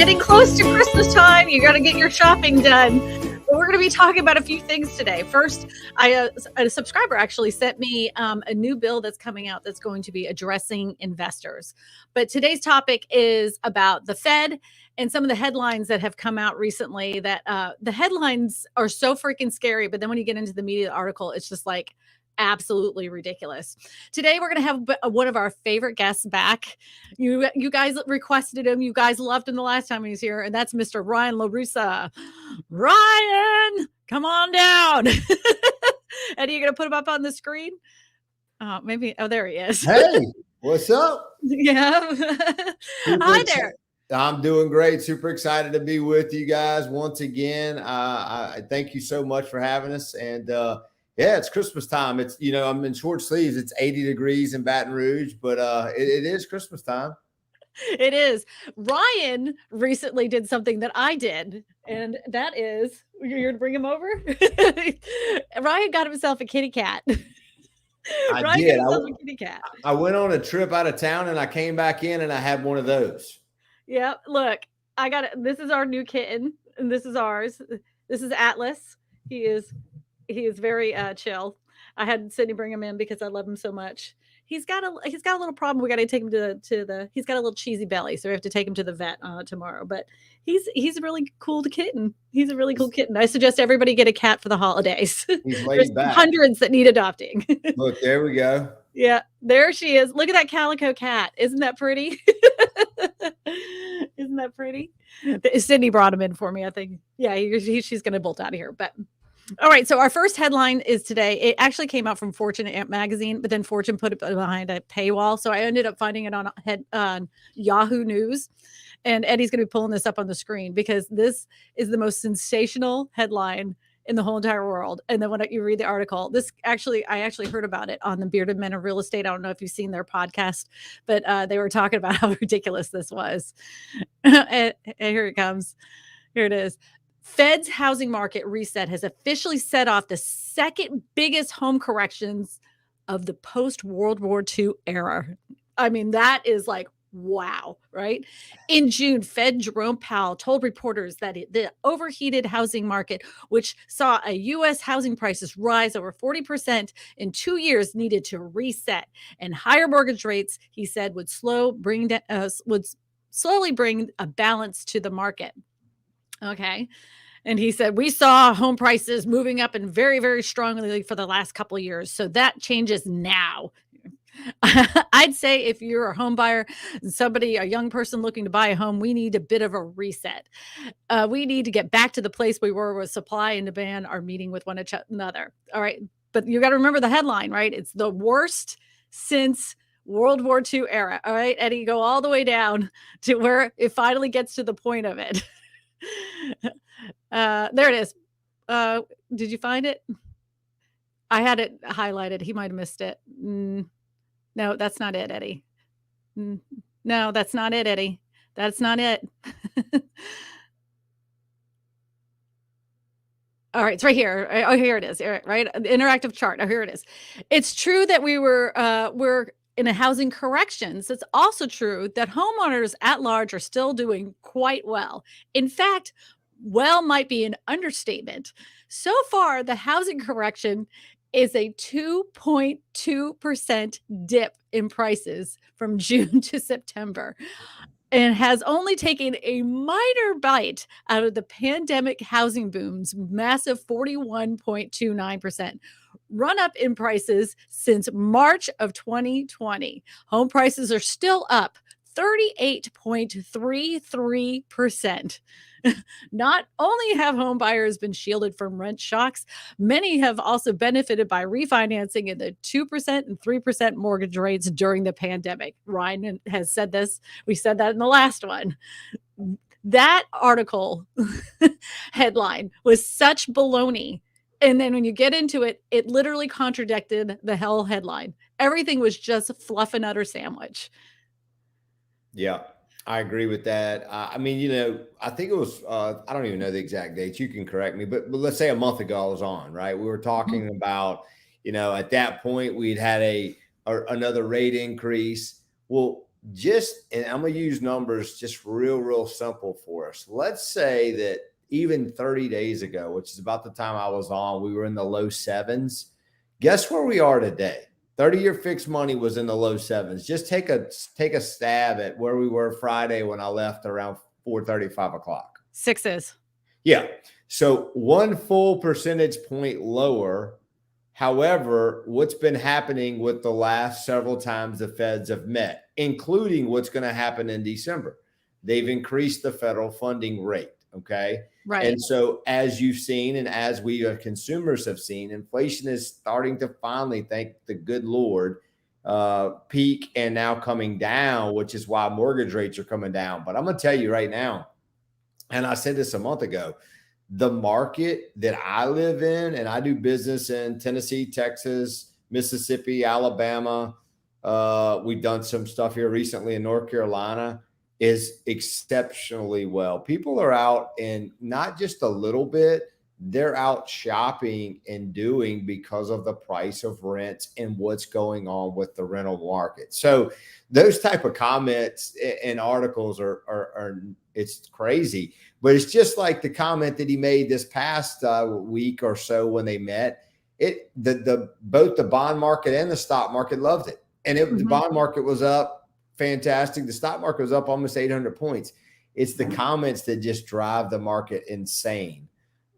getting close to Christmas time. You got to get your shopping done. But we're going to be talking about a few things today. First, a subscriber actually sent me a new bill that's coming out that's going to be addressing investors. But today's topic is about the Fed and some of the headlines that have come out recently that the headlines are so freaking scary. But then when you get into the media article, it's just like, absolutely ridiculous. Today we're going to have one of our favorite guests back. You guys requested him. You guys loved him the last time he was here, and that's Mr. Ryan Larussa. Ryan, come on down. And you're going to put him up on the screen? Maybe. Oh, there he is. Hey, what's up? Yeah. Hi there. I'm doing great. Super excited to be with you guys once again. I thank you so much for having us. And yeah, it's Christmas time. It's, I'm in short sleeves. It's 80 degrees in Baton Rouge, but it is Christmas time. It is. Ryan recently did something that I did, and that is, you're here to bring him over? Ryan got himself a kitty cat. I did. A kitty cat. I went on a trip out of town, and I came back in, and I had one of those. Yeah, look, I got it. This is our new kitten, and this is ours. This is Atlas. He is very chill. I had Sydney bring him in because I love him so much. He's got a little problem. We got to take him he's got a little cheesy belly, so we have to take him to the vet tomorrow. But he's a really cool kitten. He's a really cool kitten. I suggest everybody get a cat for the holidays. He's laid back. Hundreds that need adopting. Look, there we go. Yeah, there she is. Look at that calico cat. Isn't that pretty? Isn't that pretty? Sydney brought him in for me, I think. Yeah, she's going to bolt out of here. But all right, so our first headline is today. It actually came out from Fortune magazine, but then Fortune put it behind a paywall. So I ended up finding it on Yahoo News. And Eddie's going to be pulling this up on the screen because this is the most sensational headline in the whole entire world. And then when you read the article, I actually heard about it on the Bearded Men of Real Estate. I don't know if you've seen their podcast, but they were talking about how ridiculous this was. and here it comes. Here it is. Fed's housing market reset has officially set off the second biggest home corrections of the post-World War II era. I mean, that is like, wow, right? In June, Fed Jerome Powell told reporters that the overheated housing market, which saw a U.S. housing prices rise over 40% in 2 years, needed to reset. And higher mortgage rates, he said, would slowly bring a balance to the market. Okay. And he said, we saw home prices moving up and very, very strongly for the last couple of years. So that changes now. I'd say if you're a home buyer, a young person looking to buy a home, we need a bit of a reset. We need to get back to the place we were where supply and demand are meeting with one another. All right. But you got to remember the headline, right? It's the worst since World War II era. All right, Eddie, go all the way down to where it finally gets to the point of it. There it is. Did you find it? I had it highlighted. He might have missed it. No, that's not it, Eddie. No, that's not it, Eddie. That's not it. All right, it's right here. Oh, here it is. Right, the interactive chart. Oh, here it is. It's true that we're in a housing corrections. It's also true that homeowners at large are still doing quite well. In fact, well might be an understatement. So far, the housing correction is a 2.2% dip in prices from June to September and has only taken a minor bite out of the pandemic housing boom's massive 41.29% run up in prices since March of 2020. Home prices are still up 38.33%. Not only have home buyers been shielded from rent shocks, many have also benefited by refinancing in the 2% and 3% mortgage rates during the pandemic. Ryan has said this. We said that in the last one. That article headline was such baloney. And then when you get into it, it literally contradicted the hell headline. Everything was just fluff and utter sandwich. Yeah. I agree with that. I mean, I think it was, I don't even know the exact dates. You can correct me, but let's say a month ago I was on, right? We were talking about, at that point we'd had another rate increase. Well, and I'm going to use numbers just real simple for us. Let's say that even 30 days ago, which is about the time I was on, we were in the low sevens. Guess where we are today? 30-year fixed money was in the low sevens. Just take a stab at where we were Friday when I left around 4:30, 5 o'clock. Sixes. Yeah. So 1 full percentage point lower. However, what's been happening with the last several times the Feds have met, including what's going to happen in December, they've increased the federal funding rate. Okay. Right. And so as you've seen, and as we consumers have seen, inflation is starting to finally, thank the good Lord, peak and now coming down, which is why mortgage rates are coming down. But I'm going to tell you right now, and I said this a month ago, the market that I live in, and I do business in Tennessee, Texas, Mississippi, Alabama. We've done some stuff here recently in North Carolina, is exceptionally well. People are out, and not just a little bit, they're out shopping and doing because of the price of rents and what's going on with the rental market. So those type of comments and articles are it's crazy. But it's just like the comment that he made this past week or so when they met. Both the bond market and the stock market loved it. And the bond market was up fantastic. The stock market was up almost 800 points. It's the comments that just drive the market insane.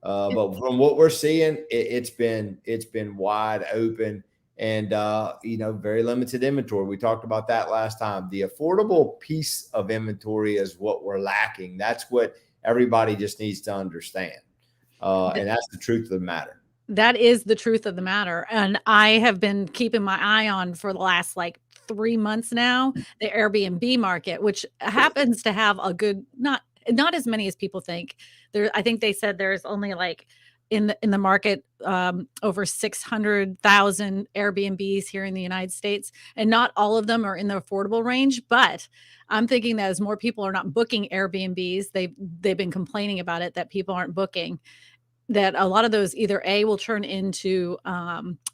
But from what we're seeing, it's been wide open and, very limited inventory. We talked about that last time. The affordable piece of inventory is what we're lacking. That's what everybody just needs to understand. And that's the truth of the matter. That is the truth of the matter. And I have been keeping my eye on for the last 3 months now, the Airbnb market, which happens to have a good, not as many as people think. I think they said there's only in the market over 600,000 Airbnbs here in the United States, and not all of them are in the affordable range. But I'm thinking that as more people are not booking Airbnbs, they've been complaining about it, that people aren't booking, that a lot of those either A, will turn into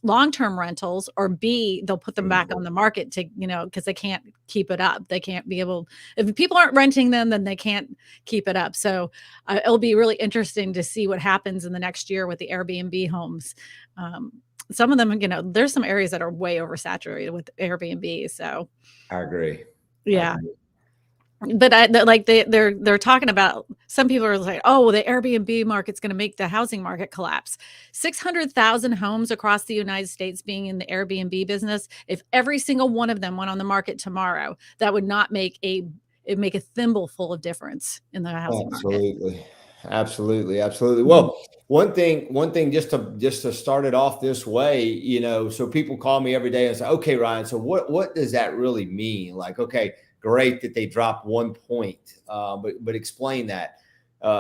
long-term rentals, or B, they'll put them back on the market to, because they can't keep it up. They can't be able, if people aren't renting them, then they can't keep it up. So it'll be really interesting to see what happens in the next year with the Airbnb homes. Some of them, there's some areas that are way oversaturated with Airbnb. So I agree. Yeah. But they're talking about, some people are like, oh, well, the Airbnb market's going to make the housing market collapse. 600,000 homes across the United States being in the Airbnb business. If every single one of them went on the market tomorrow, that would not make a thimbleful of difference in the housing market. Absolutely. Well, one thing just to start it off this way, so people call me every day and say, okay, Ryan, so what does that really mean? Okay, great that they dropped 1 point, but explain that.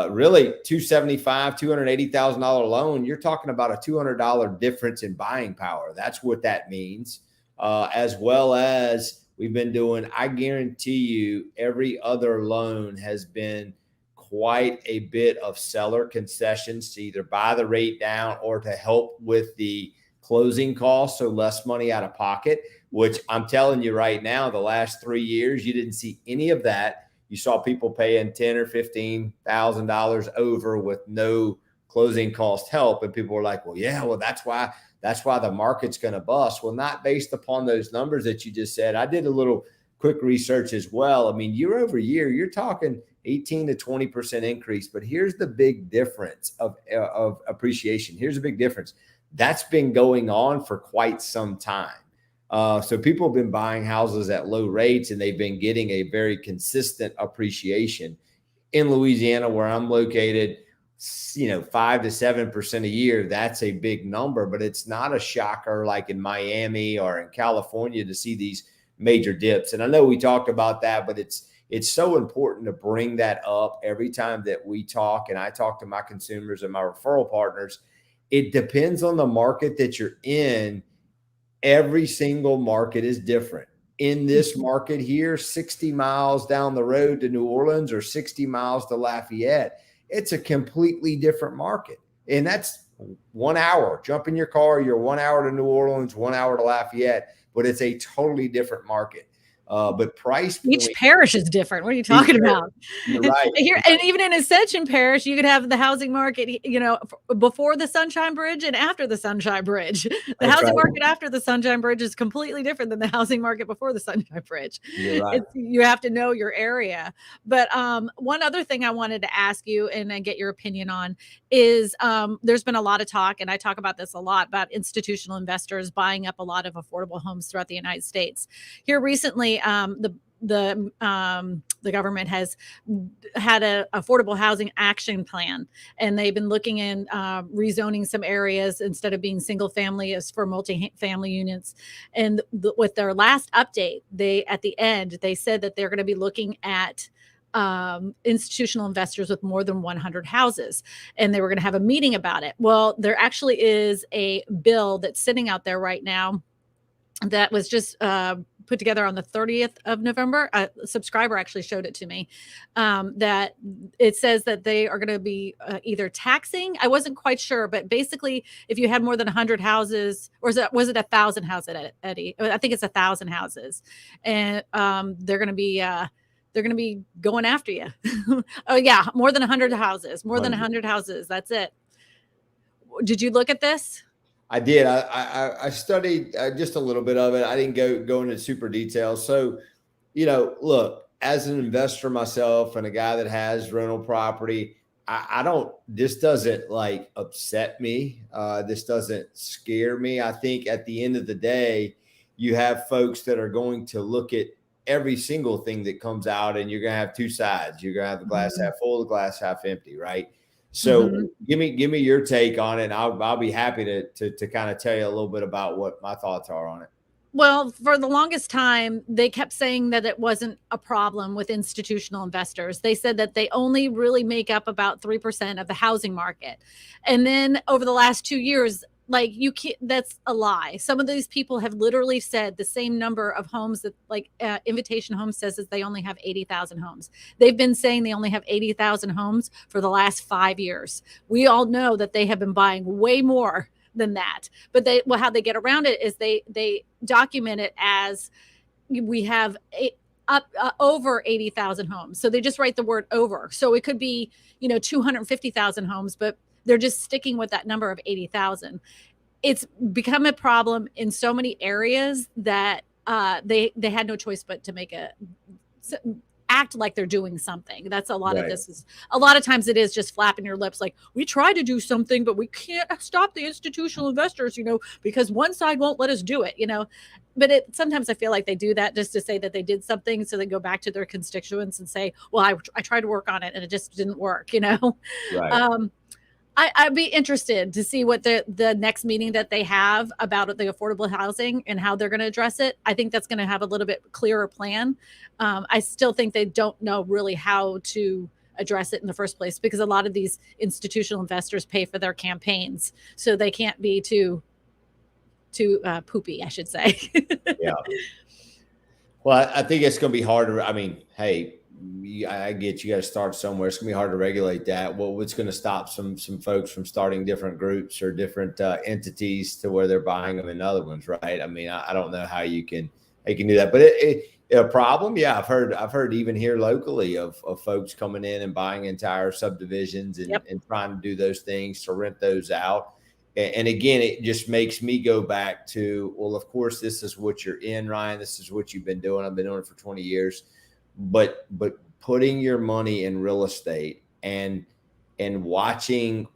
Really, $280,000 loan, you're talking about a $200 difference in buying power. That's what that means. As well as we've been doing, I guarantee you, every other loan has been quite a bit of seller concessions to either buy the rate down or to help with the closing costs, so less money out of pocket, which I'm telling you right now, the last 3 years, you didn't see any of that. You saw people paying $10,000 or $15,000 over with no closing cost help. And people were like, well, that's why the market's going to bust. Well, not based upon those numbers that you just said. I did a little quick research as well. I mean, year over year, you're talking 18 to 20% increase. But here's the big difference of appreciation. Here's the big difference. That's been going on for quite some time. So people have been buying houses at low rates, and they've been getting a very consistent appreciation. In Louisiana, where I'm located, 5 to 7% a year, that's a big number, but it's not a shocker like in Miami or in California to see these major dips. And I know we talked about that, but it's so important to bring that up every time that we talk, and I talk to my consumers and my referral partners. It depends on the market that you're in. Every single market is different. In this market here, 60 miles down the road to New Orleans or 60 miles to Lafayette, it's a completely different market. And that's 1 hour. Jump in your car, you're 1 hour to New Orleans, 1 hour to Lafayette, but it's a totally different market. But price Each point, parish is different. What are you talking about? you're right. Here, and even in Ascension Parish, you could have the housing market, before the Sunshine Bridge and after the Sunshine Bridge. The That's housing right. market after the Sunshine Bridge is completely different than the housing market before the Sunshine Bridge. You're right. You have to know your area. But one other thing I wanted to ask you and get your opinion on is there's been a lot of talk, and I talk about this a lot, about institutional investors buying up a lot of affordable homes throughout the United States. Here recently, the government has had a affordable housing action plan, and they've been looking in rezoning some areas instead of being single family as for multi-family units. And with their last update, at the end they said that they're going to be looking at institutional investors with more than 100 houses, and they were going to have a meeting about it. Well, there actually is a bill that's sitting out there right now that was just put together on the 30th of November. A subscriber actually showed it to me, that it says that they are going to be either taxing. I wasn't quite sure, but basically, if you had more than 100 houses, or was it 1,000 houses, Eddie? I think it's 1,000 houses, and they're going to be going after you. Oh yeah, more than 100 houses, more than 100 houses. That's it. Did you look at this? I did. I studied just a little bit of it. I didn't go into super details. So, look, as an investor myself and a guy that has rental property, this doesn't like upset me. This doesn't scare me. I think at the end of the day, you have folks that are going to look at every single thing that comes out, and you're going to have two sides. You're going to have the glass half full, the glass half empty, right? So give me your take on it, and I'll be happy to kind of tell you a little bit about what my thoughts are on it. Well, for the longest time, they kept saying that it wasn't a problem with institutional investors. They said that they only really make up about 3% of the housing market. And then over the last 2 years, like, you can't, that's a lie. Some of these people have literally said the same number of homes that, like, Invitation Homes says that they only have 80,000 homes. They've been saying they only have 80,000 homes for the last 5 years. We all know that they have been buying way more than that. But how they get around it is they document it as we have over 80,000 homes. So they just write the word over. So it could be, 250,000 homes, but they're just sticking with that number of 80,000. It's become a problem in so many areas that they had no choice but to act like they're doing something. That's a lot of this is, a lot of times it is just flapping your lips. Like, we try to do something, but we can't stop the institutional investors, because one side won't let us do it, but sometimes I feel like they do that just to say that they did something. So they go back to their constituents and say, well, I tried to work on it and it just didn't work, Right. I'd be interested to see what the next meeting that they have about the affordable housing and how they're going to address it. I think that's going to have a little bit clearer plan. I still think they don't know really how to address it in the first place, because a lot of these institutional investors pay for their campaigns, so they can't be too poopy, I should say. Yeah. Well, I think it's going to be harder. I mean, hey, I get you got to start somewhere. It's going to be hard to regulate that. Well, what's going to stop some folks from starting different groups or different entities to where they're buying them in other ones, right? I mean, I don't know how you can do that, but a problem. Yeah, I've heard even here locally of folks coming in and buying entire subdivisions and trying to do those things to rent those out. And again, it just makes me go back to, well, of course, this is what you're in, Ryan. This is what you've been doing. I've been doing it for 20 years. But putting your money in real estate and watching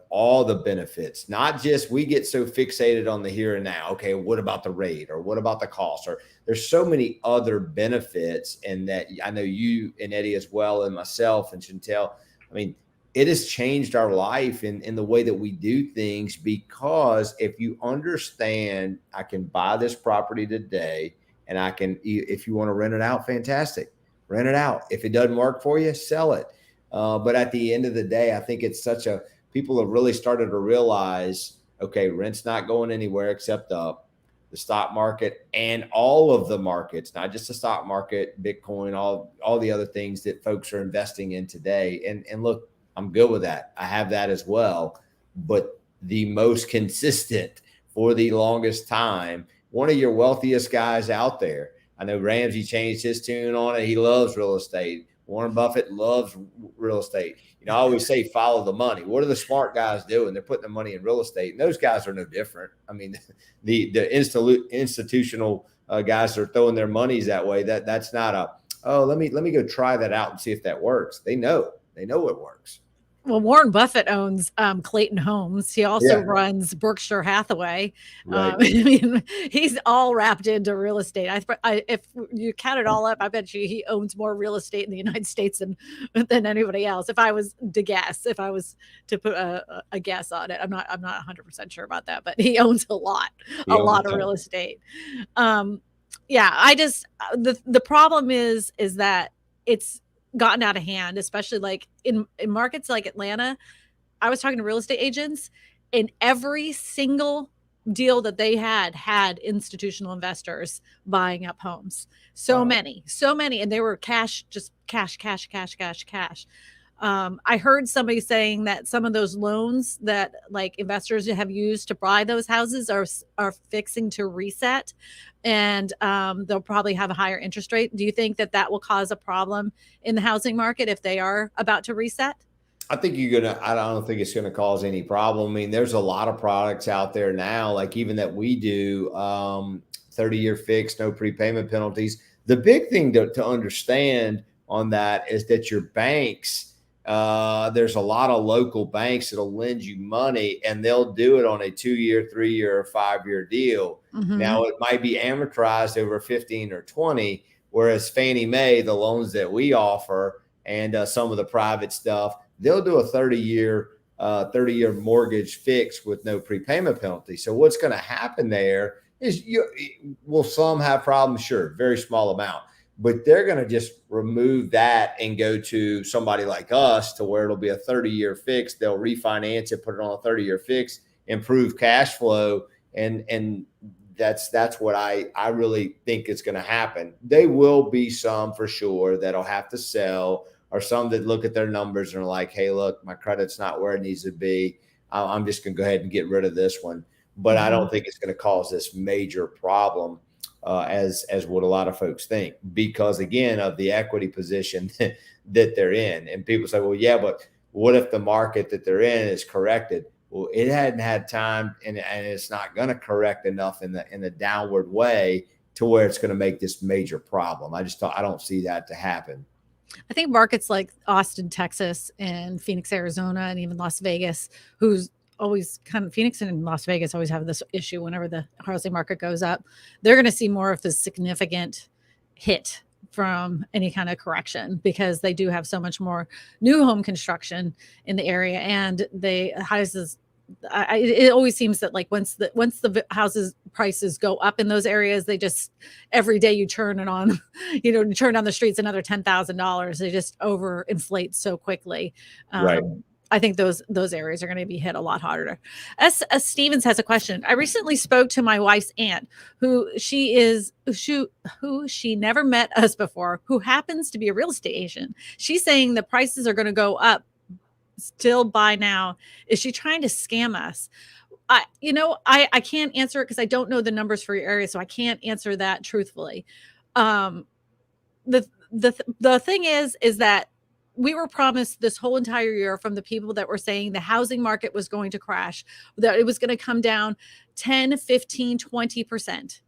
all the benefits, not just, we get so fixated on the here and now. Okay, what about the rate, or what about the cost? Or there's so many other benefits, and that I know you and Eddie as well, and myself and Chantel. I mean, it has changed our life in the way that we do things, because if you understand, I can buy this property today, and I can, if you want to rent it out, fantastic, rent it out. If it doesn't work for you, sell it. But at the end of the day, I think it's people have really started to realize, okay, rent's not going anywhere except up. The stock market and all of the markets, not just the stock market, Bitcoin, all the other things that folks are investing in today. And look, I'm good with that. I have that as well. But the most consistent for the longest time, one of your wealthiest guys out there I know Ramsey changed his tune on it. He loves real estate. Warren Buffett loves real estate. I always say follow the money. What are the smart guys doing? They're putting their money in real estate, and those guys are no different. I mean, the institutional guys are throwing their monies that way. That's not let me go try that out and see if that works. They know it works. Well, Warren Buffett owns Clayton Homes. He also runs Berkshire Hathaway. Right. I mean, he's all wrapped into real estate. If you count it all up, I bet you he owns more real estate in the United States than anybody else. If I was to put a guess on it, I'm not 100% sure about that, but he owns a lot of real estate. The problem is that it's gotten out of hand, especially like in markets like Atlanta. I was talking to real estate agents, and every single deal that they had institutional investors buying up homes. So many, and they were cash. I heard somebody saying that some of those loans that like investors have used to buy those houses are fixing to reset, and they'll probably have a higher interest rate. Do you think that will cause a problem in the housing market if they are about to reset? I think I don't think it's going to cause any problem. I mean, there's a lot of products out there now, like even that we do, 30-year fixed, no prepayment penalties. The big thing to understand on that is that your banks, there's a lot of local banks that'll lend you money, and they'll do it on a 2-year, 3-year, or 5-year deal. Mm-hmm. Now it might be amortized over 15 or 20, whereas Fannie Mae, the loans that we offer, and some of the private stuff, they'll do a 30-year mortgage fix with no prepayment penalty. So what's going to happen there is will some have problems? Sure, very small amount. But they're going to just remove that and go to somebody like us to where it'll be a 30-year fix. They'll refinance it, put it on a 30-year fix, improve cash flow. And that's what I really think is going to happen. They will be some for sure that'll have to sell, or some that look at their numbers and are like, hey, look, my credit's not where it needs to be. I'm just going to go ahead and get rid of this one. But I don't think it's going to cause this major problem. As what a lot of folks think, because again of the equity position that they're in. And people say, well, yeah, but what if the market that they're in is corrected? Well, it hadn't had time, and it's not going to correct enough in the downward way to where it's going to make this major problem. I don't see that to happen. I think markets like Austin, Texas, and Phoenix, Arizona, and even Las Vegas, who's always kind of Phoenix and Las Vegas always have this issue whenever the housing market goes up. They're going to see more of the significant hit from any kind of correction, because they do have so much more new home construction in the area, and the houses. It always seems that like once the houses prices go up in those areas, they just every day you turn it on, you turn on the streets another $10,000. They just overinflate so quickly. Right. I think those areas are going to be hit a lot harder. As Stevens has a question. I recently spoke to my wife's aunt, who she never met us before, who happens to be a real estate agent. She's saying the prices are going to go up still by now. Is she trying to scam us? I can't answer it because I don't know the numbers for your area, so I can't answer that truthfully. The thing is that we were promised this whole entire year from the people that were saying the housing market was going to crash, that it was going to come down 10, 15, 20%.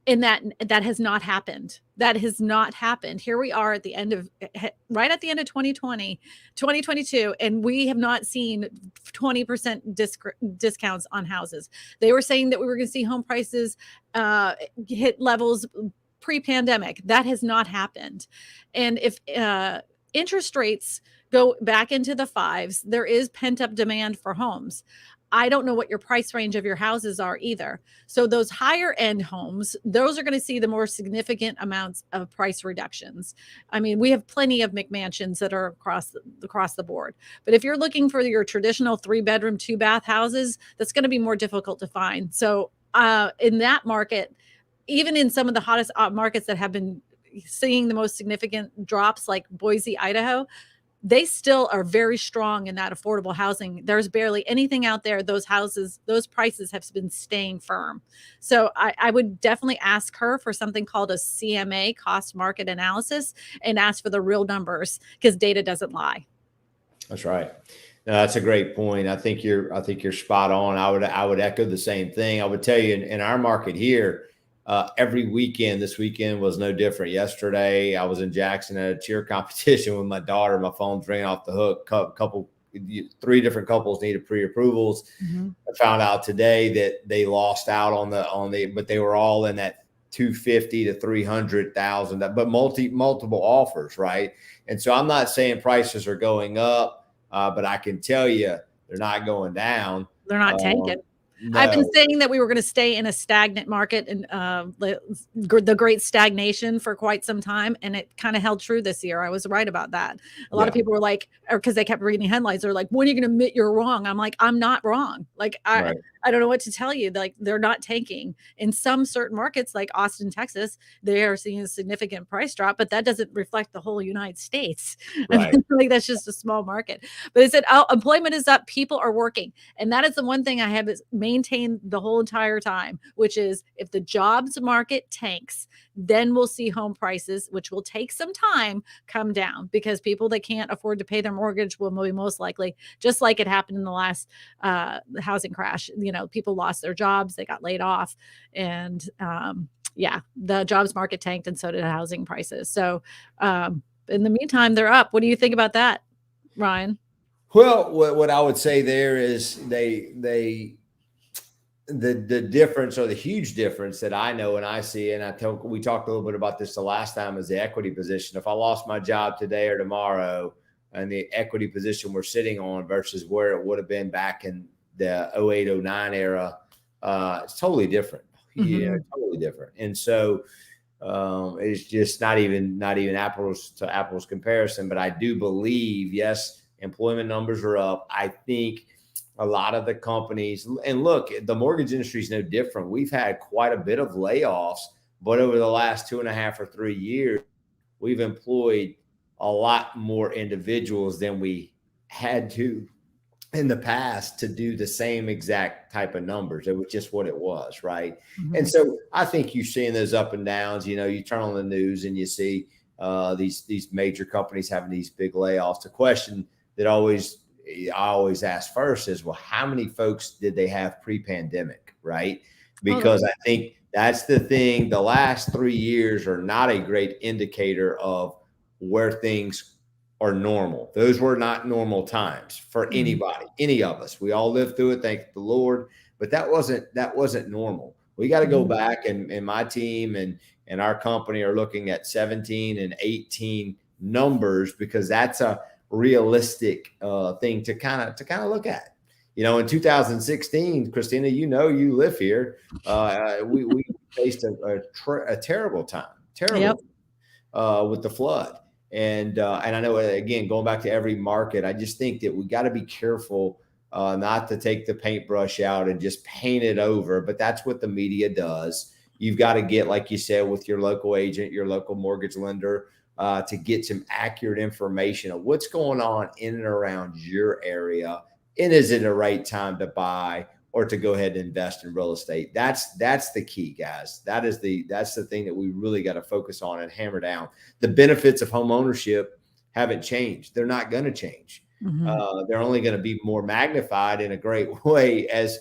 And that has not happened. That has not happened. Here we are right at the end of 2022, and we have not seen 20% discounts on houses. They were saying that we were going to see home prices hit levels pre-pandemic. That has not happened. And if interest rates go back into the 5s, there is pent-up demand for homes. I don't know what your price range of your houses are either. So those higher end homes, those are going to see the more significant amounts of price reductions. I mean, we have plenty of McMansions that are across the board. But if you're looking for your traditional 3-bedroom, 2-bath houses, that's going to be more difficult to find. So in that market, even in some of the hottest markets that have been seeing the most significant drops, like Boise, Idaho, they still are very strong in that affordable housing. There's barely anything out there. Those houses, those prices have been staying firm. So I would definitely ask her for something called a CMA, cost market analysis, and ask for the real numbers, because data doesn't lie. That's right. No, that's a great point. I think you're spot on. I would echo the same thing. I would tell you in our market here, every weekend, this weekend was no different. Yesterday, I was in Jackson at a cheer competition with my daughter. My phone's ringing off the hook. Three different couples needed pre-approvals. Mm-hmm. I found out today that they lost out on but they were all in that 250 to 300,000, but multiple offers, right? And so I'm not saying prices are going up, but I can tell you they're not going down. They're not tanking. No. I've been saying that we were going to stay in a stagnant market and the great stagnation for quite some time. And it kind of held true this year. I was right about that. A lot of people were like, or because they kept reading headlines, they're like, when are you going to admit you're wrong? I'm like, I'm not wrong. Like, I don't know what to tell you. Like, they're not tanking. In some certain markets like Austin, Texas, they are seeing a significant price drop, but that doesn't reflect the whole United States. Right. I mean, like, that's just a small market. But it said, oh, employment is up, people are working. And that is the one thing I have is maintained the whole entire time, which is if the jobs market tanks, then we'll see home prices, which will take some time, come down, because people that can't afford to pay their mortgage will be most likely, just like it happened in the last housing crash. You know, people lost their jobs, they got laid off, and the jobs market tanked, and so did housing prices. So in the meantime, they're up. What do you think about that, Ryan? Well, what I would say there is the difference, or the huge difference that I know and I see, and we talked a little bit about this the last time, is the equity position. If I lost my job today or tomorrow, and the equity position we're sitting on versus where it would have been back in the 08-09 era, it's totally different. Yeah, totally different. And so it's just not even apples to apples comparison. But I do believe, yes, employment numbers are up. I think a lot of the companies, and look, the mortgage industry is no different. We've had quite a bit of layoffs, but over the last 2.5 or 3 years, we've employed a lot more individuals than we had to in the past to do the same exact type of numbers. It was just what it was, right? And so I think you're seeing those up and downs. You know, you turn on the news and you see these major companies having these big layoffs. The question that I always ask first is, well, how many folks did they have pre-pandemic, right? Because I think that's the thing. The last 3 years are not a great indicator of where things are normal. Those were not normal times for anybody, any of us. We all lived through it, thank the Lord, but that wasn't normal. We got to go back, and my team and our company are looking at 17 and 18 numbers, because that's a realistic thing to kind of look at. You know, in 2016, Kristina, you know, you live here. We faced a terrible time, with the flood. And I know, again, going back to every market, I just think that we got to be careful not to take the paintbrush out and just paint it over. But that's what the media does. You've got to get, like you said, with your local agent, your local mortgage lender, to get some accurate information of what's going on in and around your area. And is it the right time to buy or to go ahead and invest in real estate? That's the key, guys. That's the thing that we really got to focus on and hammer down. The benefits of home ownership haven't changed. They're not going to change. They're only going to be more magnified in a great way as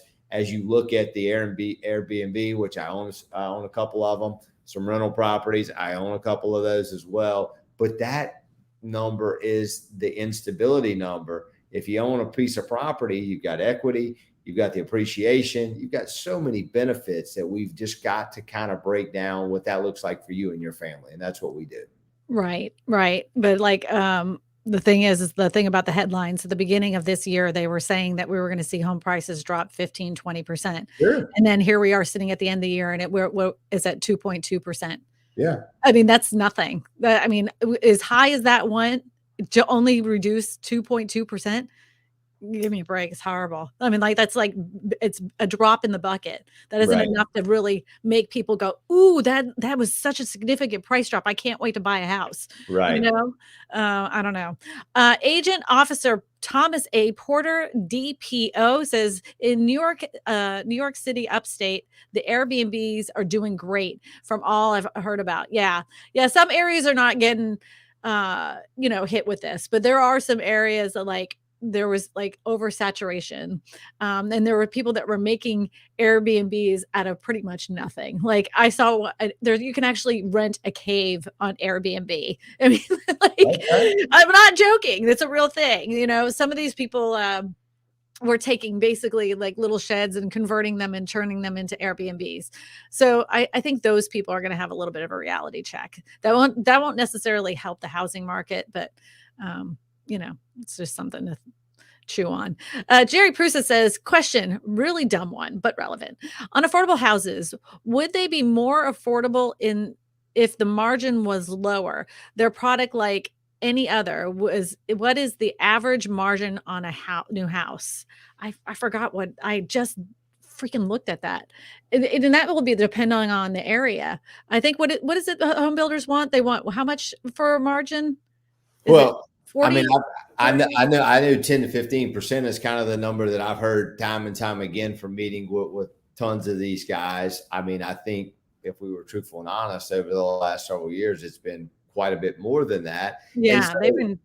you look at the Airbnb, which I own a couple of them. Some rental properties, I own a couple of those as well. But that number is the instability number. If you own a piece of property, you've got equity, you've got the appreciation, you've got so many benefits that we've just got to kind of break down what that looks like for you and your family. And that's what we do. Right. But like, the thing is the thing about the headlines at the beginning of this year, they were saying that we were going to see home prices drop 15-20%. Sure. And then here we are sitting at the end of the year, and we're is at 2.2%. Yeah. I mean, that's nothing. I mean, as high as that went to only reduce 2.2%, give me a break. It's horrible. I mean, like, that's like, it's a drop in the bucket. That isn't Right. enough to really make people go, "Ooh, that was such a significant price drop. I can't wait to buy a house." You Right. know? I don't know. Agent Officer Thomas A. Porter, DPO, says in New York City upstate, the Airbnbs are doing great from all I've heard about. Yeah. Yeah, some areas are not getting hit with this, but there are some areas that, like, there was like oversaturation. And there were people that were making Airbnbs out of pretty much nothing. Like, I saw there, you can actually rent a cave on Airbnb. I mean, like, Okay. I'm not joking. It's a real thing. Some of these people, were taking basically like little sheds and converting them and turning them into Airbnbs. So I think those people are going to have a little bit of a reality check. That won't necessarily help the housing market, but um, it's just something to chew on. Jerry Prusa says, question, really dumb one, but relevant. On affordable houses, would they be more affordable in if the margin was lower? Their product, like any other, what is the average margin on a new house? I forgot what I just freaking looked at that. And that will be depending on the area. I think what is it the home builders want? They want how much for a margin? Is it Well, I mean, 40? I know 10 to 15% is kind of the number that I've heard time and time again from meeting with tons of these guys. I mean, I think if we were truthful and honest over the last several years, it's been quite a bit more than that. And Yeah, so they've been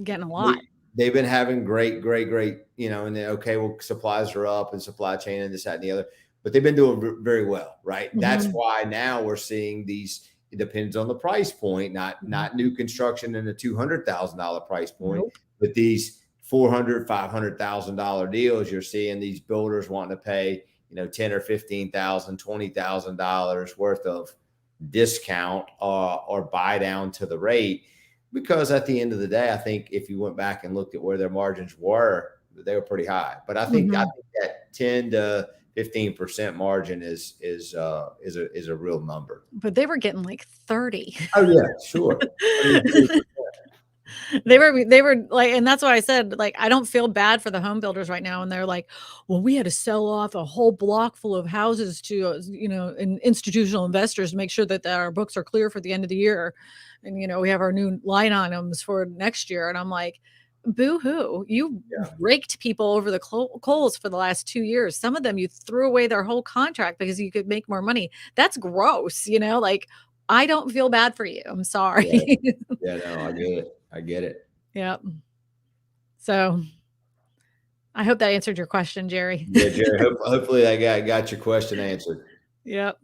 getting a lot. they've been having great, and then, okay, well, supplies are up and supply chain and this, that, and the other, but they've been doing very well, right? That's Mhm. why now we're seeing these. It depends on the price point, Mhm. not new construction in the $200,000 price point, Nope. but these $400,000, $500,000 deals. You're seeing these builders wanting to pay, 10 or 15,000, $20,000 worth of discount or buy down to the rate, because at the end of the day, I think if you went back and looked at where their margins were, they were pretty high. But Mhm. I think that 10 to 15% margin is a real number. But they were getting like 30. Oh yeah, sure. 30. They were like, and that's why I said, like, I don't feel bad for the home builders right now, and they're like, "Well, we had to sell off a whole block full of houses to, and institutional investors to make sure that our books are clear for the end of the year, and we have our new line items for next year." And I'm like, "Boo-hoo! You Yeah, raked people over the coals for the last 2 years. Some of them you threw away their whole contract because you could make more money. That's gross, Like, I don't feel bad for you. I'm yeah, sorry." yeah. No, I get it. I get it. Yep. So, I hope that answered your question, Jerry. Yeah, Jerry. Hopefully that guy got your question answered. Yep.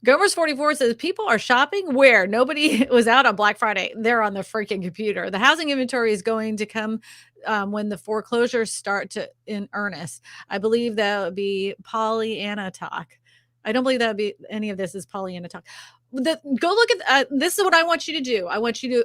Gomer's 44 says people are shopping where nobody was out on Black Friday. They're on the freaking computer. The housing inventory is going to come when the foreclosures start to in earnest. I believe that would be Pollyanna talk. I don't believe that would be any of this is Pollyanna talk. Go look at this is what I want you to do. I want you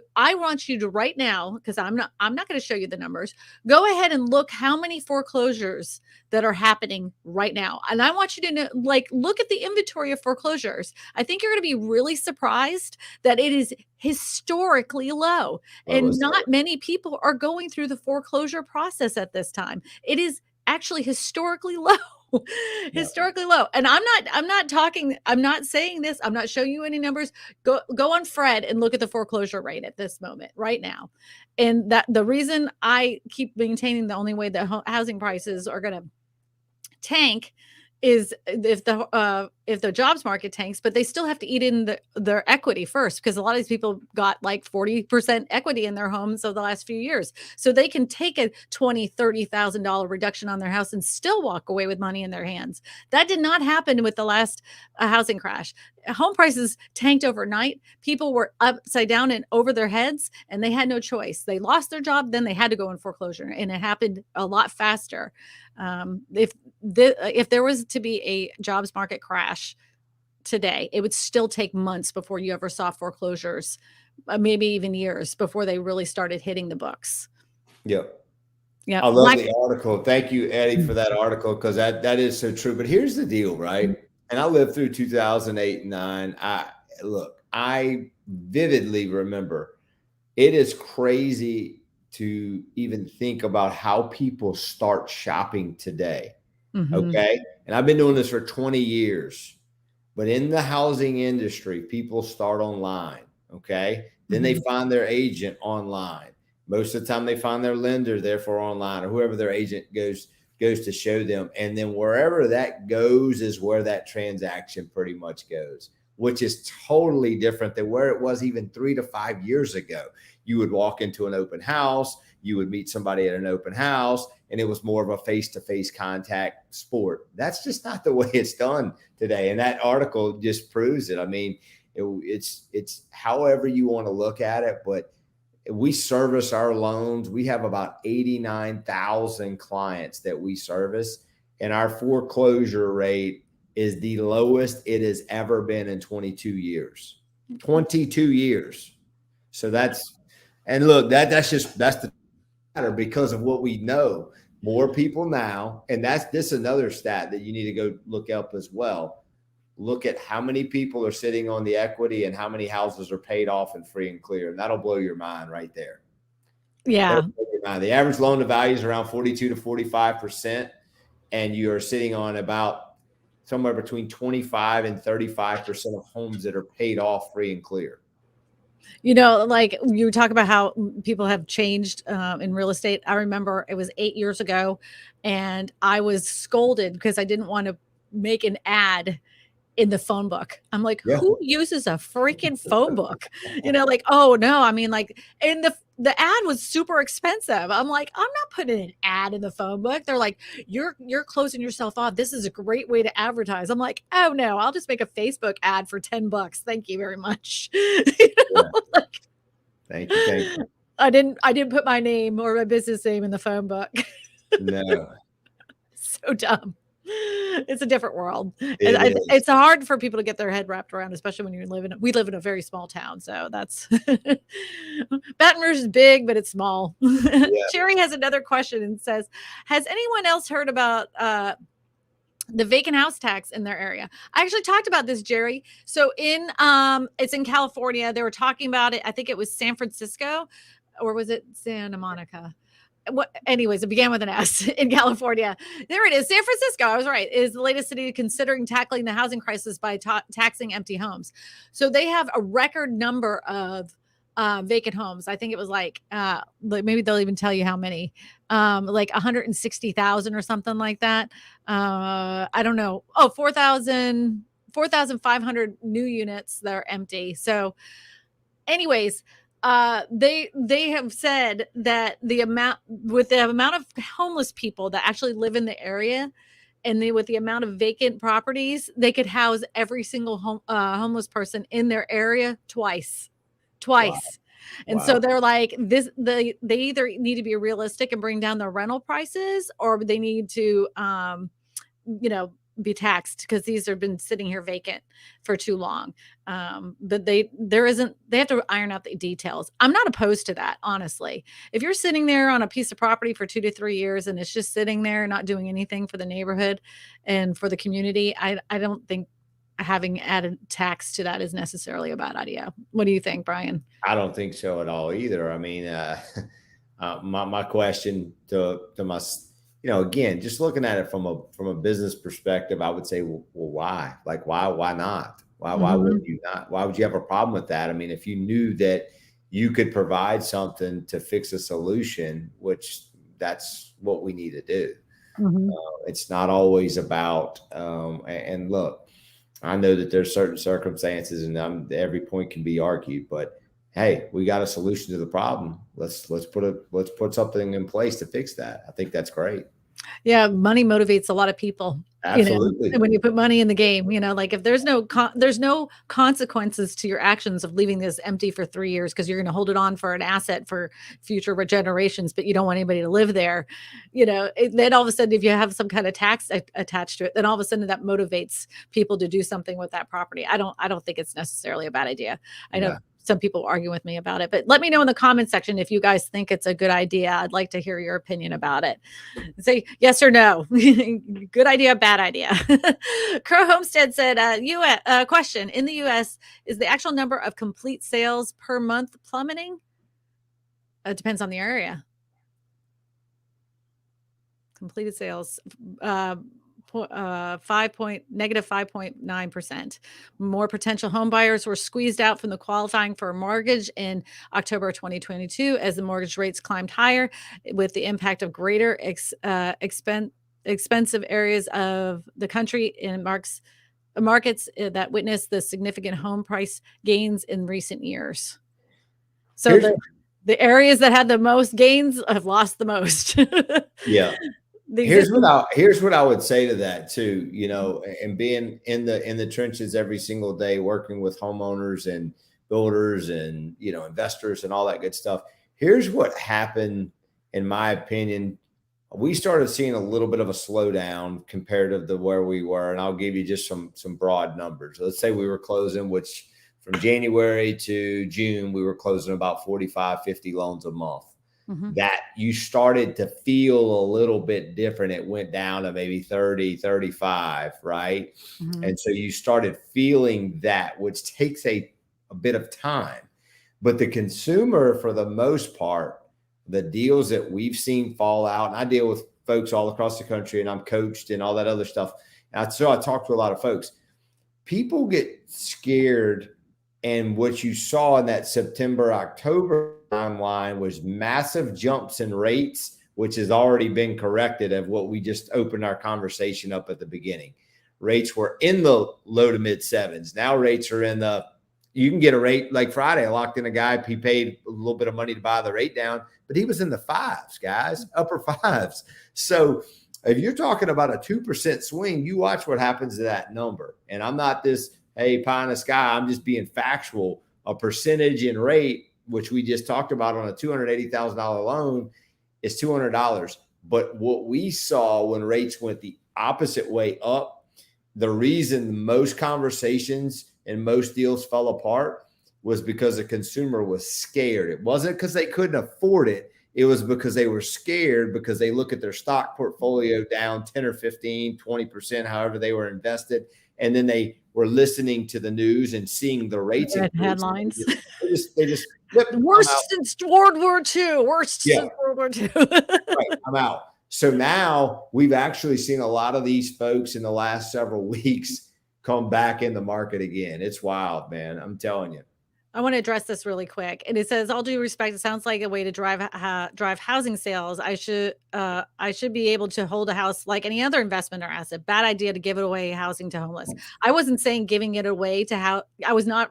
to right now, because I'm not going to show you the numbers. Go ahead and look how many foreclosures that are happening right now. And I want you to know, like, look at the inventory of foreclosures. I think you're going to be really surprised that it is historically low. What And was that? not many people are going through the foreclosure process at this time. It is actually historically low. Yeah. Historically low. And I'm not saying this, I'm not showing you any numbers. Go on Fred and look at the foreclosure rate at this moment right now. And that the reason I keep maintaining the only way that housing prices are going to tank is if the jobs market tanks, but they still have to eat in their equity first, because a lot of these people got like 40% equity in their homes over the last few years. So they can take a $20,000-$30,000 reduction on their house and still walk away with money in their hands. That did not happen with the last housing crash. Home prices tanked overnight. People were upside down and over their heads, and they had no choice. They lost their job, then they had to go in foreclosure, and it happened a lot faster. If there was to be a jobs market crash today, it would still take months before you ever saw foreclosures, maybe even years before they really started hitting the books. Yep. Yeah, I love Black. the article. Thank you, Eddie, for that article, because that is so true. But here's the deal, right? And I lived through 2008 and 9. I vividly remember, it is crazy to even think about how people start shopping today. Mhm. Okay. And I've been doing this for 20 years, but in the housing industry, people start online. Okay. Then they Mhm. find their agent online. Most of the time they find their lender, therefore online, or whoever their agent goes to show them. And then wherever that goes is where that transaction pretty much goes, which is totally different than where it was even 3 to 5 years ago. You would walk into an open house, you would meet somebody at an open house, and it was more of a face-to-face contact sport. That's just not the way it's done today. And that article just proves it. I mean, it's however you want to look at it, but we service our loans. We have about 89,000 clients that we service, and our foreclosure rate is the lowest it has ever been in 22 years. 22 years. So and look, that's the matter because of what we know. More people now, and this another stat that you need to go look up as well. Look at how many people are sitting on the equity and how many houses are paid off and free and clear. And that'll blow your mind right there. Yeah. The average loan to value is around 42 to 45%. And you're sitting on about somewhere between 25 and 35% of homes that are paid off free and clear. Like you talk about how people have changed in real estate. I remember it was 8 years ago and I was scolded because I didn't want to make an ad in the phone book. I'm like, Yeah. who uses a freaking phone book? Like, oh no, I mean, like, and the ad was super expensive. I'm like, I'm not putting an ad in the phone book. They're like, you're closing yourself off. This is a great way to advertise. I'm like, oh no, I'll just make a Facebook ad for $10. Thank you very much. Like, Thank you. I didn't put my name or my business name in the phone book. No. So dumb. It's a different world. It is. It's hard for people to get their head wrapped around, especially when we live in a very small town. So that's Baton Rouge is big, but it's small. Yeah. Sherry has another question and says, has anyone else heard about the vacant house tax in their area? I actually talked about this, Jerry. So it's in California. They were talking about it. I think it was San Francisco, or was it Santa Monica? Anyways, it began with an S in California. There it is. San Francisco, I was right, is the latest city considering tackling the housing crisis by taxing empty homes. So they have a record number of vacant homes. I think it was like maybe they'll even tell you how many, like 160,000 or something like that. I don't know. Oh, 4,500 new units that are empty. So anyways, they have said that the amount of homeless people that actually live in the area, and with the amount of vacant properties, they could house every single homeless person in their area twice. Wow. And so they're like, they either need to be realistic and bring down their rental prices, or they need to be taxed because these have been sitting here vacant for too long. But they have to iron out the details. I'm not opposed to that, honestly. If you're sitting there on a piece of property for 2 to 3 years and it's just sitting there not doing anything for the neighborhood and for the community, I don't think having added tax to that is necessarily a bad idea. What do you think, Brian? I don't think so at all either. I mean, my question to my, again, just looking at it from a business perspective, I would say, well, why? Like, why not? Why would you not? Why would you have a problem with that? I mean, if you knew that you could provide something to fix a solution, which that's what we need to do. It's not always about, and look, I know that there's certain circumstances and every point can be argued, but hey, we got a solution to the problem. Let's put something in place to fix that. I think that's great. Yeah, money motivates a lot of people. Absolutely. And when you put money in the game, like if there's no consequences to your actions of leaving this empty for 3 years because you're going to hold it on for an asset for future generations, but you don't want anybody to live there, then all of a sudden, if you have some kind of tax attached to it, then all of a sudden that motivates people to do something with that property. I don't think it's necessarily a bad idea. I know some people argue with me about it, but let me know in the comment section if you guys think it's a good idea. I'd like to hear your opinion about it. Say yes or no. Good idea, bad idea. Crow Homestead said, question, in the US, is the actual number of complete sales per month plummeting? It depends on the area. completed sales, uh, -5.9%. More potential home buyers were squeezed out from the qualifying for a mortgage in October 2022 as the mortgage rates climbed higher, with the impact of greater expensive areas of the country in markets that witnessed the significant home price gains in recent years. So Here's the areas that had the most gains have lost the most. yeah. The existing Here's what I would say to that too, and being in the trenches every single day, working with homeowners and builders and investors and all that good stuff. Here's what happened, in my opinion. We started seeing a little bit of a slowdown comparative to where we were, and I'll give you just some broad numbers. Let's say we were closing, which from January to June, we were closing about 45, 50 loans a month. That you started to feel a little bit different. It went down to maybe 30, 35, right? And so you started feeling that, which takes a bit of time. But the consumer, for the most part, the deals that we've seen fall out, and I deal with folks all across the country and I'm coached and all that other stuff. And so I talk to a lot of folks. People get scared. And what you saw in that September, October timeline was massive jumps in rates, which has already been corrected of what we just opened our conversation up at the beginning. Rates were in the low to mid sevens. Now rates are you can get a rate like Friday. I locked in a guy. He paid a little bit of money to buy the rate down, but he was in the fives, guys, upper fives. So if you're talking about a 2% swing, you watch what happens to that number. And I'm not this, hey, pie in the sky. I'm just being factual. A percentage in rate, which we just talked about on a $280,000 loan, is $200. But what we saw when rates went the opposite way up, the reason most conversations and most deals fell apart was because the consumer was scared. It wasn't because they couldn't afford it. It was because they were scared, because they look at their stock portfolio down 10 or 15, 20%, however they were invested. And then they were listening to the news and seeing the rates headlines. They just flipped. Worst since World War II. Since World War II. Right, I'm out. So now we've actually seen a lot of these folks in the last several weeks come back in the market again. It's wild, man. I'm telling you. I want to address this really quick. And it says, all due respect, it sounds like a way to drive housing sales. I should be able to hold a house like any other investment or asset. Bad idea to give it away housing to homeless. I wasn't saying giving it away to how I was not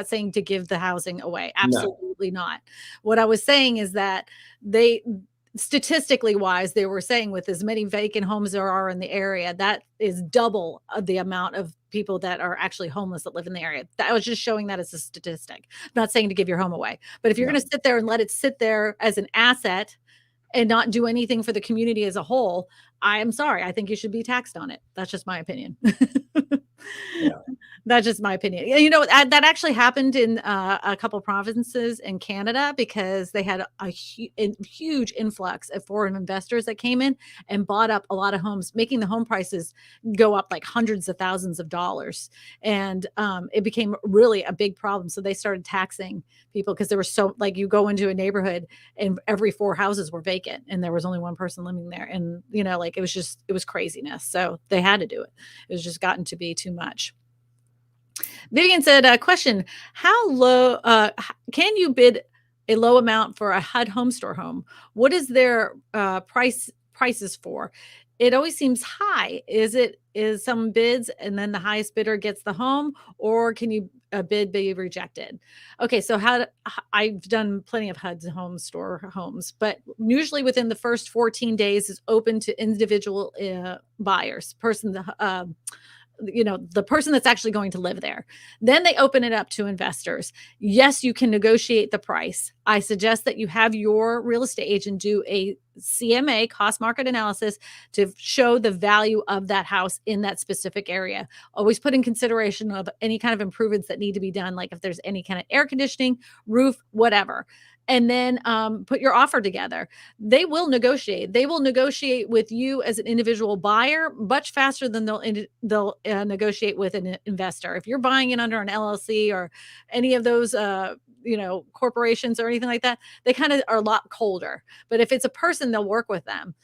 saying to give the housing away. Absolutely not. What I was saying is that statistically wise, they were saying with as many vacant homes there are in the area, that is double the amount of people that are actually homeless that live in the area. I was just showing that as a statistic. I'm not saying to give your home away, but if you're going to sit there and let it sit there as an asset and not do anything for the community as a whole, I am sorry. I think you should be taxed on it. That's just my opinion. That's just my opinion. That actually happened in a couple provinces in Canada, because they had a huge influx of foreign investors that came in and bought up a lot of homes, making the home prices go up like hundreds of thousands of dollars. And it became really a big problem. So they started taxing people, because there were like, you go into a neighborhood and every 4 houses were vacant and there was only one person living there. And, it was craziness. So they had to do it. It was just gotten to be too much. Vivian said, question, how low can you bid a low amount for a HUD home store home? What is their prices for? It always seems high. Is some bids and then the highest bidder gets the home, or can you bid be rejected? Okay, so I've done plenty of HUD home store homes, but usually within the first 14 days is open to individual buyers, the person that's actually going to live there. Then they open it up to investors. Yes, you can negotiate the price. I suggest that you have your real estate agent do a CMA, cost market analysis, to show the value of that house in that specific area. Always put in consideration of any kind of improvements that need to be done, like if there's any kind of air conditioning, roof, whatever. And then put your offer together. They will negotiate. They will negotiate with you as an individual buyer much faster than they'll negotiate with an investor. If you're buying it under an LLC or any of those corporations or anything like that, they kind of are a lot colder. But if it's a person, they'll work with them.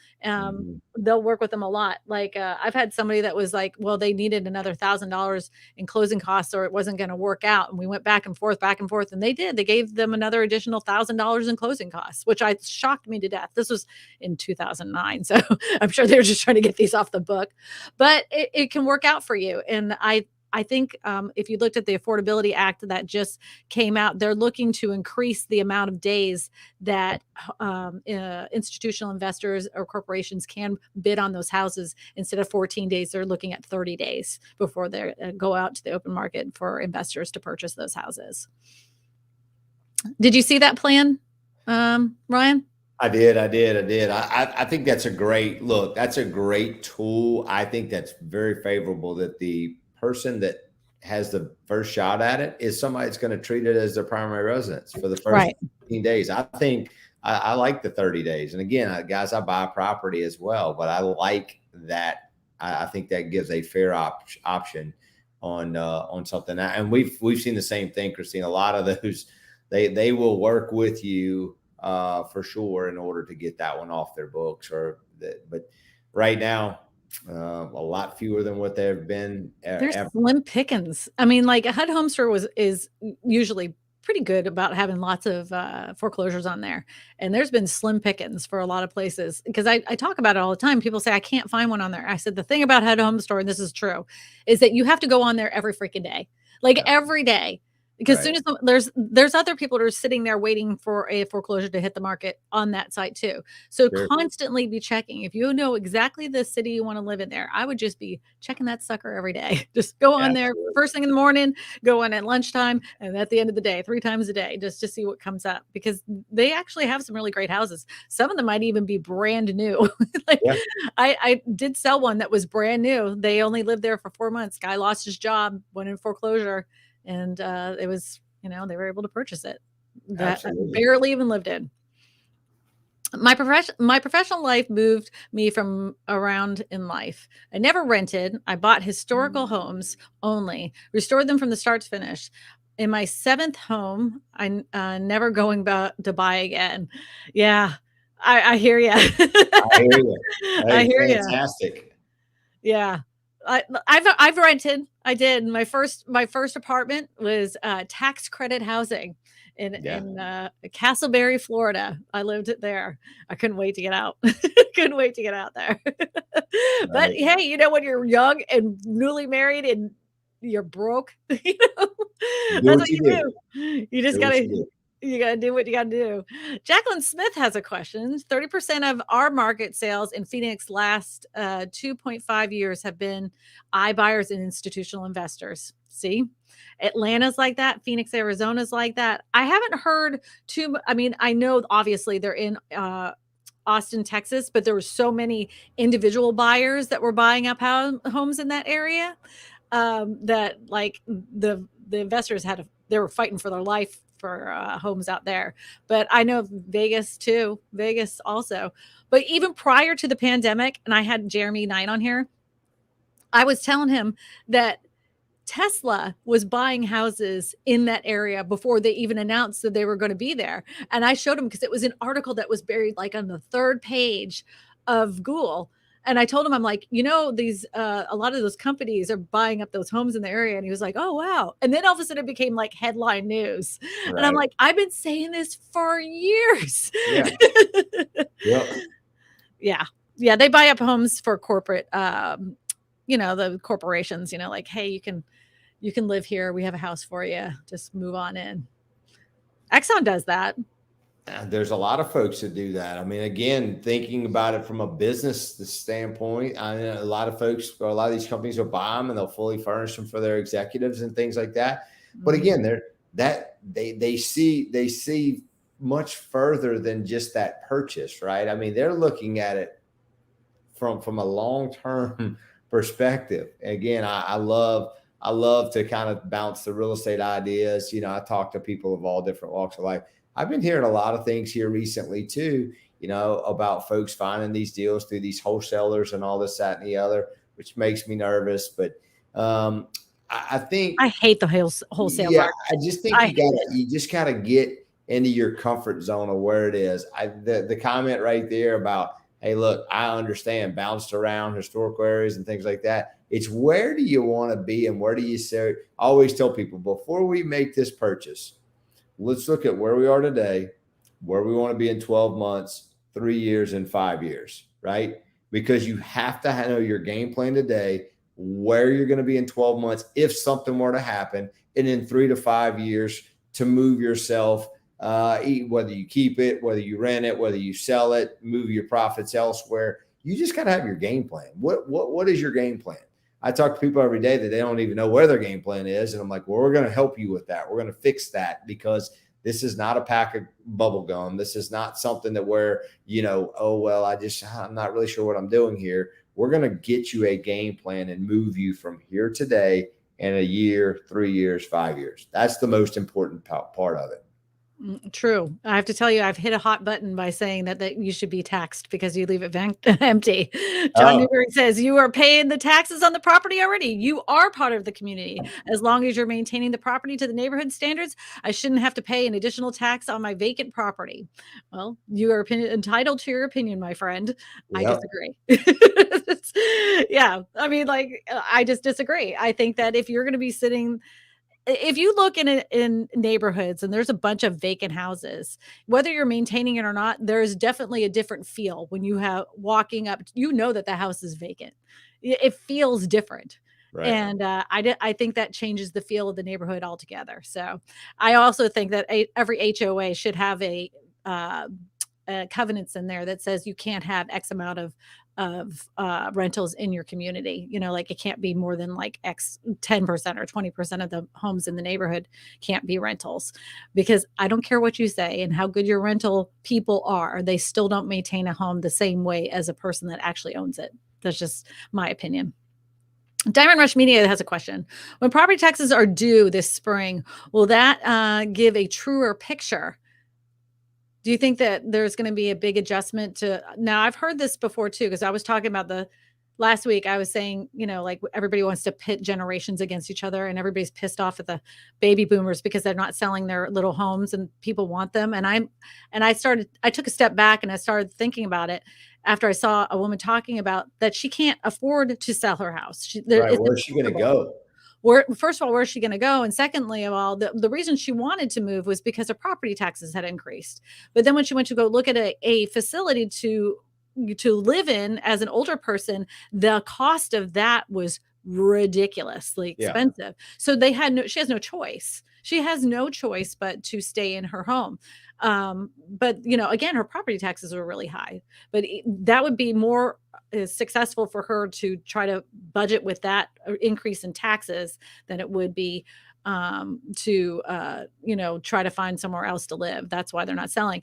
They'll work with them a lot. Like I've had somebody that was like, well, they needed another $1,000 in closing costs or it wasn't going to work out. And we went back and forth, and they did. They gave them another additional $1,000 in closing costs, which shocked me to death. This was in 2009. So I'm sure they were just trying to get these off the book, but it can work out for you. And I think if you looked at the Affordability Act that just came out, they're looking to increase the amount of days that institutional investors or corporations can bid on those houses. Instead of 14 days, they're looking at 30 days before they go out to the open market for investors to purchase those houses. Did you see that plan, Ryan? I did. I think that's a great look. That's a great tool. I think that's very favorable that the person that has the first shot at it is somebody that's going to treat it as their primary residence for the first 15 days. I think I like the 30 days. And again, guys, I buy property as well, but I like that. I think that gives a fair option on something. And we've seen the same thing, Kristina. A lot of those, they will work with you for sure in order to get that one off their books but right now, a lot fewer than what they've been. There's slim pickings. I mean, like a HUD home store is usually pretty good about having lots of foreclosures on there. And there's been slim pickings for a lot of places because I talk about it all the time. People say, I can't find one on there. I said, the thing about HUD home store, and this is true, is that you have to go on there every freaking day, every day. Because as soon as there's other people that are sitting there waiting for a foreclosure to hit the market on that site too. So constantly be checking. If you know exactly the city you want to live in there, I would just be checking that sucker every day. Just go on there first thing in the morning, go on at lunchtime, and at the end of the day, 3 times a day, just to see what comes up. Because they actually have some really great houses. Some of them might even be brand new. I did sell one that was brand new. They only lived there for 4 months. Guy lost his job, went in foreclosure. And it was, they were able to purchase it. That I barely even lived in. My professional life moved me from around in life. I never rented. I bought historical homes only, restored them from the start to finish. In my 7th home, I never going to buy again. Yeah, I hear you. I hear you. I hear you. Fantastic. Yeah. I've rented. I did. My first apartment was tax credit housing in Castleberry, Florida. I lived there. I couldn't wait to get out. Couldn't wait to get out there. But hey, when you're young and newly married and you're broke, that's what you do. You just gotta. You got to do what you got to do. Jacqueline Smith has a question. 30% of our market sales in Phoenix last 2.5 years have been iBuyers and institutional investors. See, Atlanta's like that. Phoenix, Arizona's like that. I haven't heard I know obviously they're in Austin, Texas, but there were so many individual buyers that were buying up homes in that area that like the investors they were fighting for their life for homes out there. But I know Vegas too, Vegas also. But even prior to the pandemic, and I had Jeremy Knight on here, I was telling him that Tesla was buying houses in that area before they even announced that they were going to be there. And I showed him because it was an article that was buried like on the 3rd page of Google. And I told him, I'm like, these, a lot of those companies are buying up those homes in the area. And he was like, oh, wow. And then all of a sudden it became like headline news. Right. And I'm like, I've been saying this for years. Yeah. Yeah. They buy up homes for corporate, the corporations, like, hey, you can live here. We have a house for you. Just move on in. Exxon does that. There's a lot of folks that do that. I mean, again, thinking about it from a business standpoint, I mean, a lot of folks or a lot of these companies will buy them and they'll fully furnish them for their executives and things like that. But again, they see much further than just that purchase, right? I mean, they're looking at it from a long-term perspective. Again, I love to kind of bounce the real estate ideas. I talk to people of all different walks of life. I've been hearing a lot of things here recently too, about folks finding these deals through these wholesalers and all this, that, and the other, which makes me nervous. But I think, I hate the wholesale yeah, market. I just think I hate it. you just gotta get into your comfort zone of where it is. The comment right there about, hey, look, I understand bounced around historical areas and things like that. It's where do you want to be and where do you say? I always tell people before we make this purchase, let's look at where we are today, where we want to be in 12 months, 3 years, and 5 years, right? Because you have to know your game plan today, where you're going to be in 12 months if something were to happen, and in 3 to 5 years to move yourself, whether you keep it, whether you rent it, whether you sell it, move your profits elsewhere. You just got to have your game plan. What is your game plan? I talk to people every day that they don't even know where their game plan is. And I'm like, well, we're going to help you with that. We're going to fix that, because this is not a pack of bubble gum. This is not something that where, oh, well, I'm not really sure what I'm doing here. We're going to get you a game plan and move you from here today in a year, 3 years, 5 years. That's the most important part of it. True. I have to tell you, I've hit a hot button by saying that you should be taxed because you leave it empty. John Oh, Newberg says you are paying the taxes on the property already. You are part of the community. As long as you're maintaining the property to the neighborhood standards, I shouldn't have to pay an additional tax on my vacant property. Well, you are entitled to your opinion, my friend. I yep. disagree. Yeah. I mean, like, I just disagree. I think that if you're going to be sitting, if you look in neighborhoods and there's a bunch of vacant houses, whether you're maintaining it or not, there's definitely a different feel when you have walking up, that the house is vacant. It feels different. Right. And I think that changes the feel of the neighborhood altogether. So I also think that every HOA should have uh, covenants in there that says you can't have X amount of rentals in your community. Like it can't be more than like X 10% or 20% of the homes in the neighborhood can't be rentals, because I don't care what you say and how good your rental people are, they still don't maintain a home the same way as a person that actually owns it. That's just my opinion. Diamond Rush Media has a question. When property taxes are due this spring, will that give a truer picture? Do you think that there's going to be a big adjustment to now? I've heard this before too, because I was talking about last week. I was saying, like everybody wants to pit generations against each other, and everybody's pissed off at the baby boomers because they're not selling their little homes and people want them. And I took a step back and I started thinking about it after I saw a woman talking about that she can't afford to sell her house. Right. It's Where's she going to impossible. go? First of all, where's she going to go? And secondly of all, the reason she wanted to move was because her property taxes had increased. But then when she went to go look at a facility to live in as an older person, the cost of that was ridiculously Yeah. expensive. So she has no choice. She has no choice but to stay in her home. But again, her property taxes are really high, but that would be more successful for her to try to budget with that increase in taxes than it would be to try to find somewhere else to live. That's why they're not selling.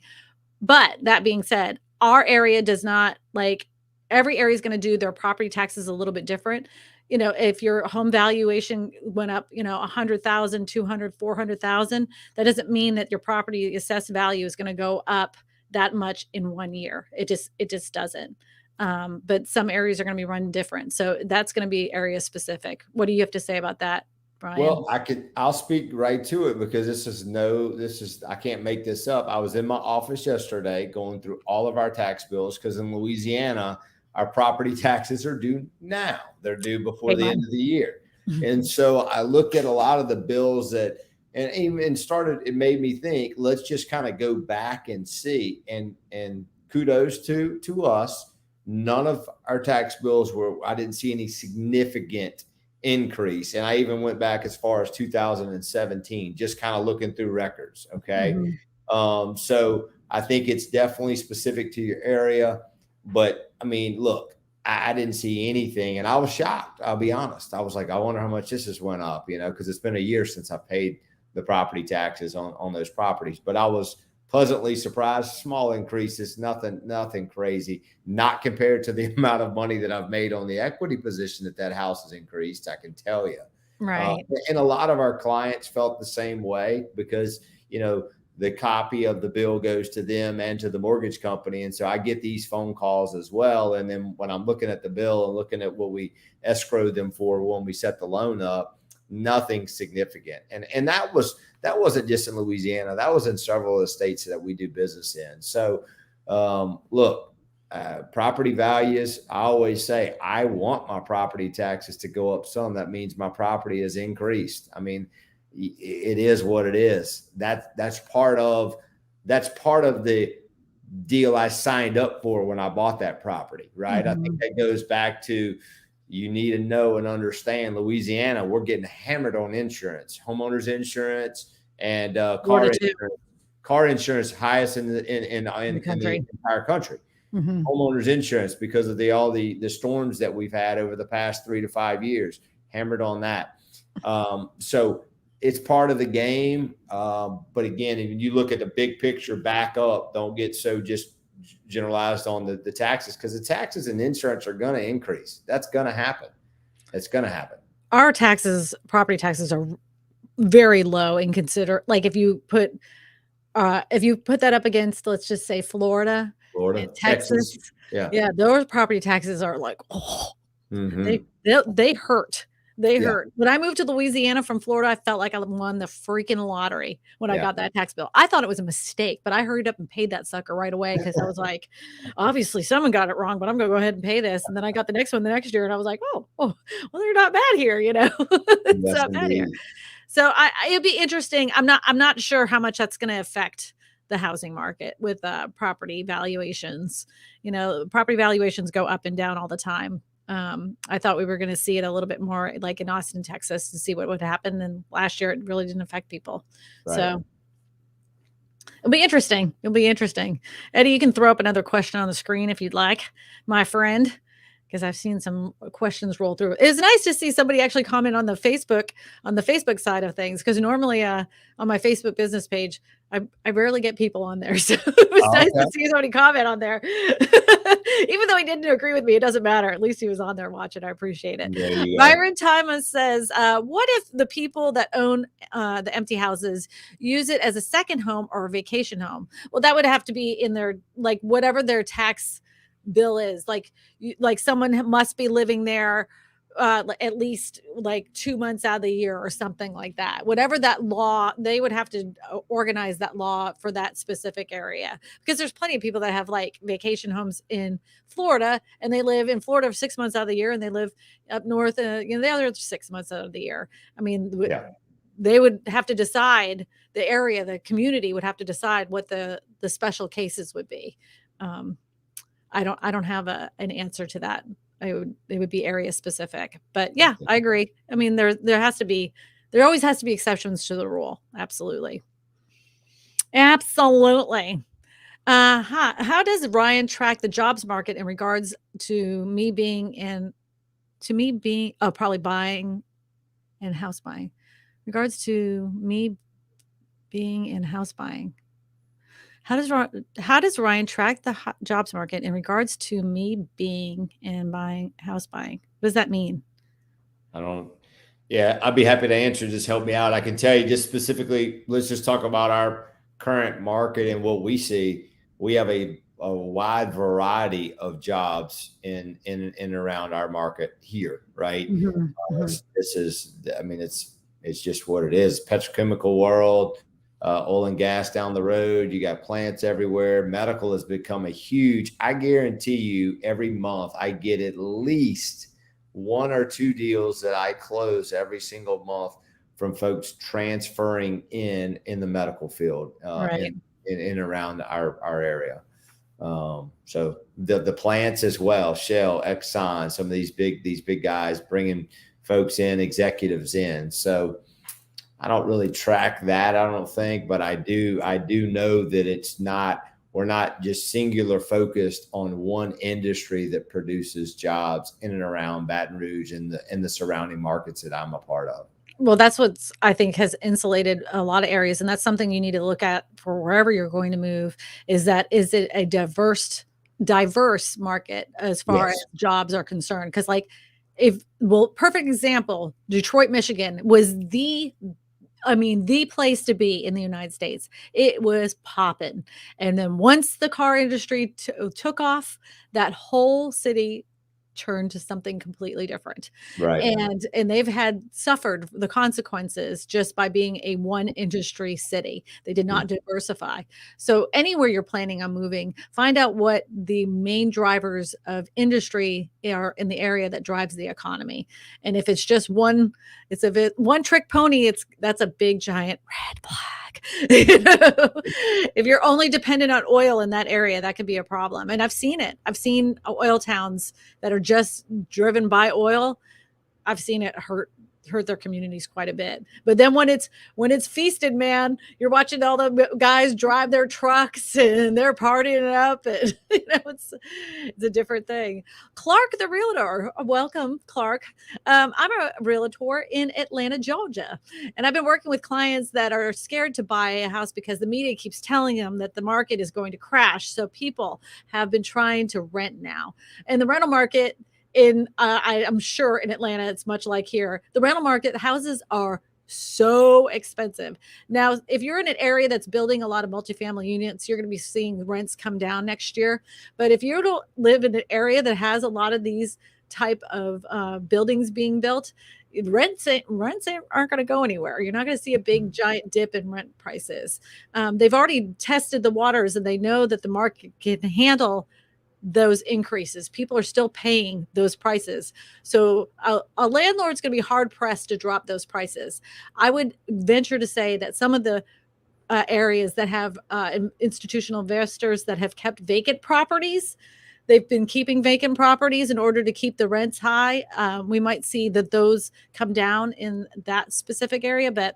But that being said, our area does not, like, every area is going to do their property taxes a little bit different. If your home valuation went up, 100,000, 200, 400,000, that doesn't mean that your property assessed value is going to go up that much in 1 year. It just doesn't. But some areas are going to be run different. So that's going to be area specific. What do you have to say about that, Brian? Well, I'll speak right to it, because I can't make this up. I was in my office yesterday going through all of our tax bills, because in Louisiana, our property taxes are due now. They're due before the end of the year. And so I looked at a lot of the bills it made me think, let's just kind of go back and see, and kudos to us. None of our tax bills I didn't see any significant increase. And I even went back as far as 2017, just kind of looking through records. Okay. So I think it's definitely specific to your area. But I mean, look, I didn't see anything, and I was shocked. I'll be honest. I was like, I wonder how much this has went up, because it's been a year since I paid the property taxes on those properties. But I was pleasantly surprised. Small increases, nothing crazy, not compared to the amount of money that I've made on the equity position that house has increased, I can tell you. Right. And a lot of our clients felt the same way, because, the copy of the bill goes to them and to the mortgage company. And so I get these phone calls as well. And then when I'm looking at the bill and looking at what we escrowed them for when we set the loan up, nothing significant. And that wasn't just in Louisiana. That was in several of the states that we do business in. So look, property values, I always say, I want my property taxes to go up some. That means my property is increased. I mean, it is what it is. That's part of the deal I signed up for when I bought that property, right? I think that goes back to, you need to know and understand Louisiana, we're getting hammered on insurance, homeowners insurance, and car insurance highest in the entire country. Homeowners insurance, because of all the storms that we've had over the past 3 to 5 years, hammered on that. So it's part of the game. But again, if you look at the big picture, back up, don't get so just generalized on the taxes, because the taxes and insurance are going to increase. That's going to happen. It's going to happen. Our taxes, property taxes, are very low and consider, like, if you put that up against, let's just say Florida and Texas. Yeah, those property taxes are like, they hurt. They hurt. When I moved to Louisiana from Florida, I felt like I won the freaking lottery when I got that tax bill. I thought it was a mistake, but I hurried up and paid that sucker right away, because I was like, obviously someone got it wrong, but I'm going to go ahead and pay this. And then I got the next one the next year, and I was like, well, they're not bad here, It's not bad here. So it'd be interesting. I'm not sure how much that's going to affect the housing market with property valuations. Property valuations go up and down all the time. I thought we were going to see it a little bit more like in Austin, Texas, to see what would happen. And last year it really didn't affect people. Right. So it'll be interesting. Eddie, you can throw up another question on the screen if you'd like, my friend, because I've seen some questions roll through. It's nice to see somebody actually comment on the Facebook side of things, because normally on my Facebook business page, I rarely get people on there. So it was nice to see somebody comment on there. Even though he didn't agree with me, it doesn't matter. At least he was on there watching. I appreciate it. Byron Thomas says, what if the people that own the empty houses use it as a second home or a vacation home? Well, that would have to be in their, like, whatever their tax bill is. Like someone must be living there at least like 2 months out of the year or something like that. Whatever that law, they would have to organize that law for that specific area, because there's plenty of people that have like vacation homes in Florida, and they live in Florida for 6 months out of the year, and they live up north, the other 6 months out of the year. I mean, they would have to decide, the area, the community would have to decide what the special cases would be. I don't have an answer to that. It would be area specific, but yeah, I agree. I mean, there always has to be exceptions to the rule. Absolutely. How does Ryan track the jobs market in regards to me being probably buying and house buying, regards to me being in house buying? How does Ryan track the jobs market in regards to me being and house buying? What does that mean? I'd be happy to answer. Just help me out. I can tell you, just specifically, let's just talk about our current market and what we see. We have a wide variety of jobs in and around our market here, right? It's just what it is. Petrochemical world. Oil and gas down the road. You got plants everywhere. Medical has become I guarantee you, every month I get at least 1 or 2 deals that I close every single month from folks transferring in the medical field, in around our area. So the plants as well, Shell, Exxon, some of these big guys bringing folks in, executives in. So I don't really track that, I don't think, but I do know that we're not just singular focused on one industry that produces jobs in and around Baton Rouge and the surrounding markets that I'm a part of. Well, that's what I think has insulated a lot of areas. And that's something you need to look at for wherever you're going to move, is it a diverse market as far as jobs are concerned? Because perfect example, Detroit, Michigan was the place to be in the United States. It was popping. And then once the car industry took off, that whole city turn to something completely different. Right. And they've had suffered the consequences just by being a one industry city. They did not diversify. So anywhere you're planning on moving, find out what the main drivers of industry are in the area that drives the economy. And if it's just one, it's a one trick pony, that's a big giant red flag. If you're only dependent on oil in that area, that could be a problem. And I've seen it. I've seen oil towns that are just driven by oil. I've seen it hurt their communities quite a bit. But then when it's feasted, man, you're watching all the guys drive their trucks and they're partying it up, and it's a different thing. Clark, the realtor, welcome, Clark. I'm a realtor in Atlanta, Georgia, and I've been working with clients that are scared to buy a house because the media keeps telling them that the market is going to crash. So people have been trying to rent now, and the rental market I'm sure in Atlanta, it's much like here. The rental market, houses are so expensive. Now, if you're in an area that's building a lot of multifamily units, you're going to be seeing rents come down next year. But if you don't live in an area that has a lot of these type of buildings being built, rents aren't going to go anywhere. You're not going to see a big giant dip in rent prices. They've already tested the waters, and they know that the market can handle those increases. People are still paying those prices. So a landlord's going to be hard pressed to drop those prices. I would venture to say that some of the areas that have institutional investors that have kept vacant properties, they've been keeping vacant properties in order to keep the rents high. We might see that those come down in that specific area, but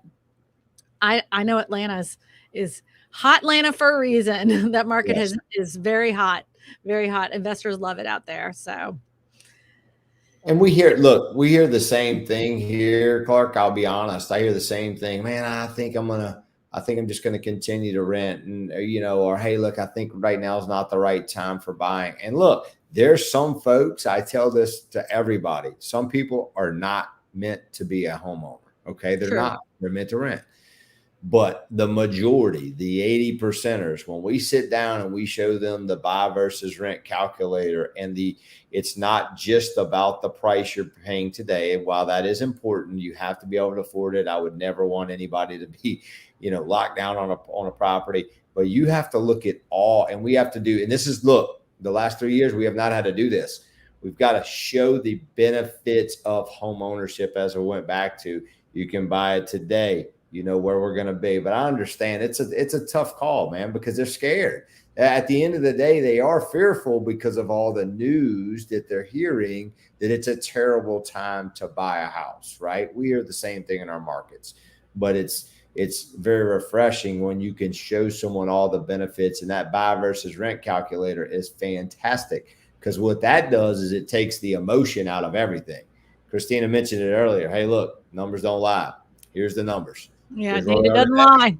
I know Atlanta is hot Atlanta for a reason. That market Yes. is very hot. Very hot. Investors love it out there. So, And we hear the same thing here, Clark. I'll be honest. I hear the same thing. Man, I think I'm just going to continue to rent, and or hey, look, I think right now is not the right time for buying. And look, there's some folks, I tell this to everybody. Some people are not meant to be a homeowner. Okay. They're true. not. They're meant to rent. But the majority, the 80%ers, when we sit down and we show them the buy versus rent calculator, and it's not just about the price you're paying today. And while that is important, you have to be able to afford it. I would never want anybody to be, locked down on a property, but you have to look at all, and we have to do, and this is, look, the last 3 years, we have not had to do this. We've got to show the benefits of home ownership. As I went back to, you can buy it today. You know where we're going to be. But I understand it's a tough call, man, because they're scared. At the end of the day, they are fearful because of all the news that they're hearing that it's a terrible time to buy a house, right? We hear the same thing in our markets, but it's very refreshing when you can show someone all the benefits, and that buy versus rent calculator is fantastic, because what that does is it takes the emotion out of everything. Kristina mentioned it earlier. Hey, look, numbers don't lie. Here's the numbers. Yeah, data doesn't lie.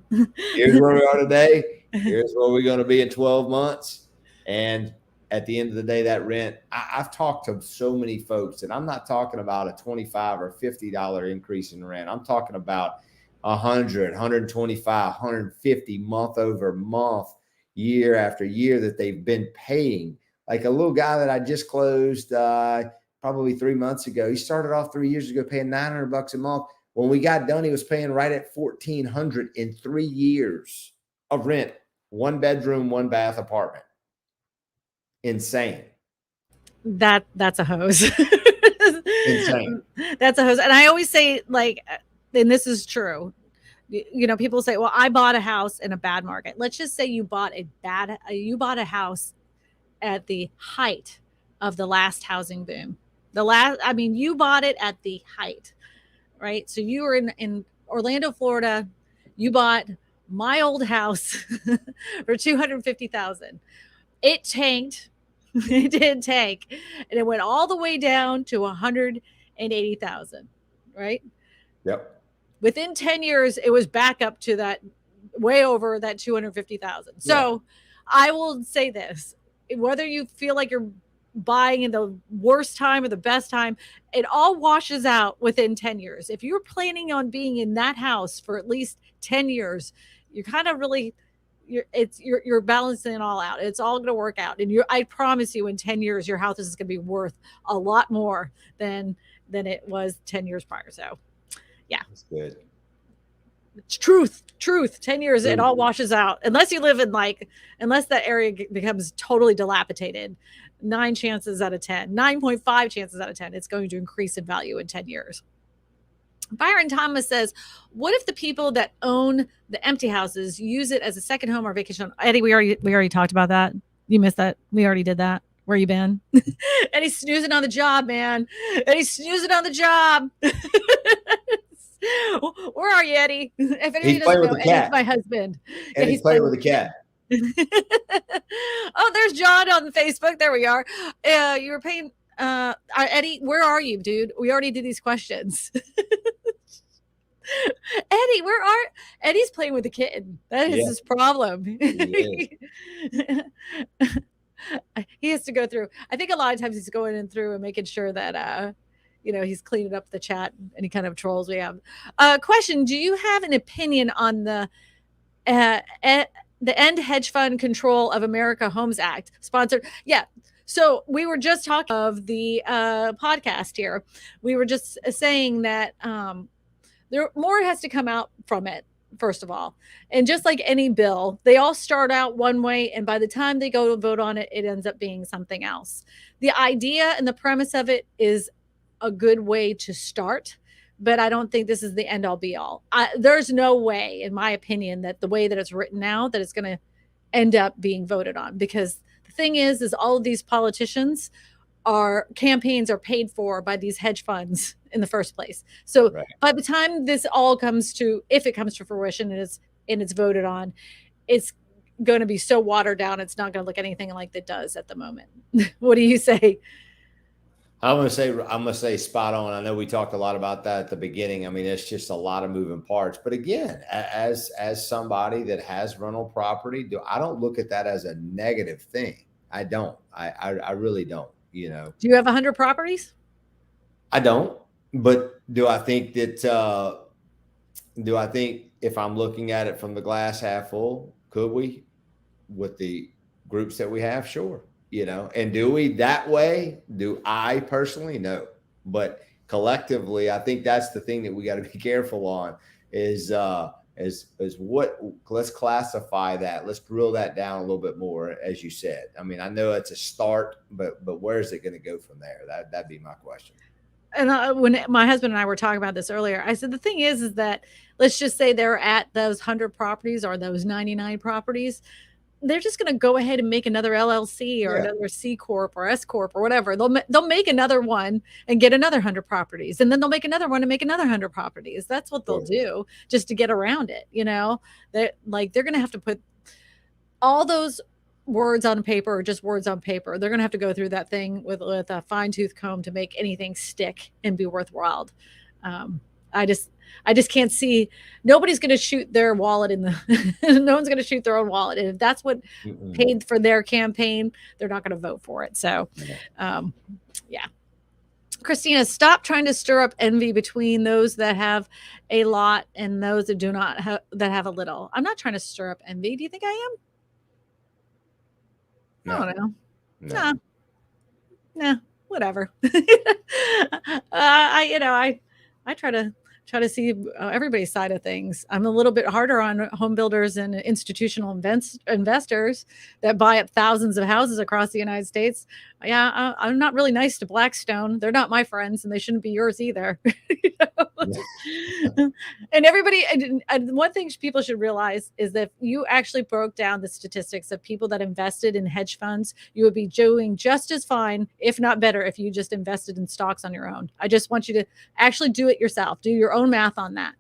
Here's where we are today. Here's where we're going to be in 12 months. And at the end of the day, that rent, I've talked to so many folks, and I'm not talking about a $25 or $50 increase in rent. I'm talking about 100, 125, 150 month over month, year after year that they've been paying. Like a little guy that I just closed probably 3 months ago. He started off 3 years ago paying $900 a month. When we got done, he was paying right at $1,400 in 3 years of rent. 1 bedroom, 1 bath apartment. Insane. That's a hose. Insane. That's a hose. And I always say, like, and this is true. People say, well, I bought a house in a bad market. Let's just say you bought a house at the height of the last housing boom. You bought it at the height. Right. So you were in Orlando, Florida. You bought my old house for $250,000. It tanked. It did tank. And it went all the way down to $180,000. Right. Yep. Within 10 years, it was back up to that, way over that $250,000. So I will say this, whether you feel like you're buying in the worst time or the best time, it all washes out within 10 years. If you're planning on being in that house for at least 10 years, you're kind of really you're balancing it all out. It's all going to work out. And I promise you in 10 years, your house is going to be worth a lot more than it was 10 years prior. So yeah, That's good. it's truth. 10 years, it all washes out. Unless you live in unless that area becomes totally dilapidated, 9 chances out of 10, 9.5 chances out of 10, it's going to increase in value in 10 years. Byron Thomas says, what if the people that own the empty houses use it as a second home or vacation? Eddie, we already talked about that. You missed that. We already did that. Where you been? Eddie's snoozing on the job, man. Eddie's snoozing on the job. Where are you, Eddie? If anybody doesn't know, Eddie's my husband. And he's playing with the cat. Oh, there's John on Facebook. There we are. You were paying Eddie, where are you, dude? We already did these questions. Eddie, Eddie's playing with the kitten. That is his problem. He has to go through. I think a lot of times he's going in through and making sure that he's cleaning up the chat, any kind of trolls we have. Question: do you have an opinion on the End Hedge Fund Control of America Homes Act sponsored? Yeah. So we were just talking of the podcast here. We were just saying that there more has to come out from it, first of all. And just like any bill, they all start out one way, and by the time they go to vote on it, it ends up being something else. The idea and the premise of it is a good way to start, but I don't think this is the end all be all. There's no way, in my opinion, that the way that it's written now, that it's going to end up being voted on, because the thing is all of these politicians campaigns are paid for by these hedge funds in the first place. So by the time this all comes to, if it comes to fruition and it's voted on, it's going to be so watered down. It's not going to look anything like it does at the moment. What do you say? I'm going to say spot on. I know we talked a lot about that at the beginning. I mean, it's just a lot of moving parts, but again, as somebody that has rental property, I don't look at that as a negative thing. I don't, I really don't, Do you have 100 properties? I don't, but do I think that, if I'm looking at it from the glass half full, could we, with the groups that we have? Sure. And do we that way? Do I personally? No, but collectively, I think that's the thing that we got to be careful on is what, let's classify that. Let's drill that down a little bit more, as you said. I mean, I know it's a start, but where is it going to go from there? That'd be my question. And when my husband and I were talking about this earlier, I said, the thing is that let's just say they're at those 100 properties or those 99 properties. They're just going to go ahead and make another LLC or another C Corp or S Corp or whatever. They'll make another one and get another 100 properties. And then they'll make another one and make another 100 properties. That's what they'll do just to get around it. They're going to have to put all those words on paper or just words on paper. They're going to have to go through that thing with a fine tooth comb to make anything stick and be worthwhile. I just can't see. Nobody's going to shoot their wallet no one's going to shoot their own wallet. And if that's what paid for their campaign, they're not going to vote for it. So, yeah. Kristina, stop trying to stir up envy between those that have a lot and those that do not that have a little. I'm not trying to stir up envy. Do you think I am? No. I don't know. No, whatever. I try to see everybody's side of things. I'm a little bit harder on home builders and institutional investors that buy up thousands of houses across the United States. Yeah, I'm not really nice to Blackstone. They're not my friends, and they shouldn't be yours either. And everybody, and one thing people should realize is that if you actually broke down the statistics of people that invested in hedge funds, you would be doing just as fine, if not better, if you just invested in stocks on your own. I just want you to actually do it yourself. Do your own math on that.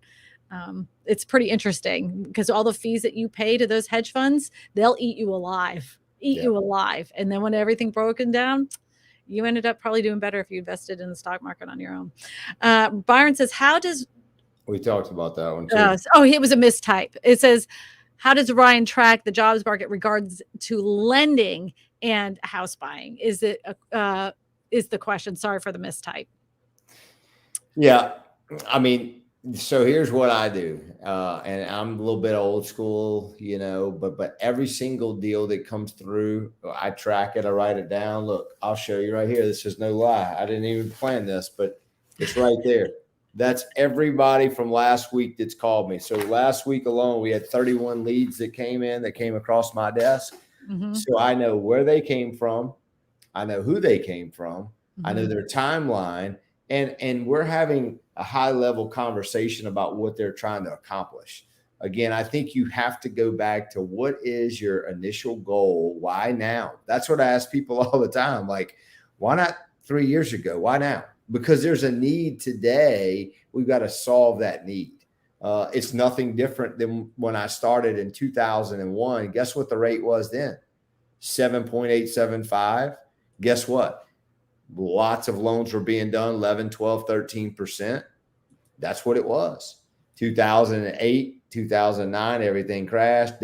It's pretty interesting because all the fees that you pay to those hedge funds, they'll eat you alive. And then when everything broken down, you ended up probably doing better if you invested in the stock market on your own. Byron says, we talked about that one too. It was a mistype. It says, how does Ryan track the jobs market regards to lending and house buying? Is the question. Sorry for the mistype. Yeah. I mean, So here's what I do, and I'm a little bit old school, but every single deal that comes through, I track it, I write it down. Look, I'll show you right here. This is no lie. I didn't even plan this, but it's right there. That's everybody from last week that's called me. So last week alone, we had 31 leads that came across my desk. Mm-hmm. So I know where they came from. I know who they came from. Mm-hmm. I know their timeline, and we're having a high level conversation about what they're trying to accomplish. Again, I think you have to go back to what is your initial goal? Why now? That's what I ask people all the time. Like, why not 3 years ago? Why now? Because there's a need today. We've got to solve that need. It's nothing different than when I started in 2001. Guess what the rate was then? 7.875. Guess what? Lots of loans were being done, 11, 12, 13%. That's what it was. 2008, 2009, everything crashed.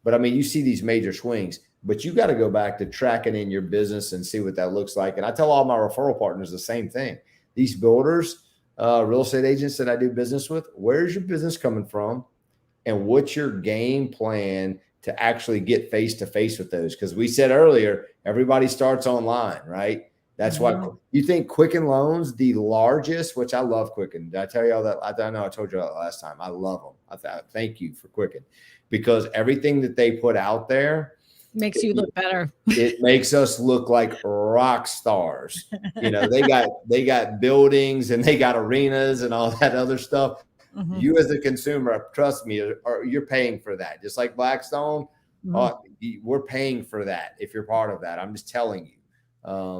But I mean, you see these major swings, but you got to go back to tracking in your business and see what that looks like. And I tell all my referral partners the same thing. These builders, real estate agents that I do business with, where's your business coming from? And what's your game plan to actually get face to face with those? Because we said earlier, everybody starts online, right? That's why you think Quicken Loans, the largest, which I love Quicken. Did I tell you all that? I know I told you that last time. I love them. Thank you for Quicken, because everything that they put out there makes you look better. It makes us look like rock stars. They got buildings and they got arenas and all that other stuff. Mm-hmm. You as a consumer, trust me, you're paying for that. Just like Blackstone, we're paying for that if you're part of that. I'm just telling you.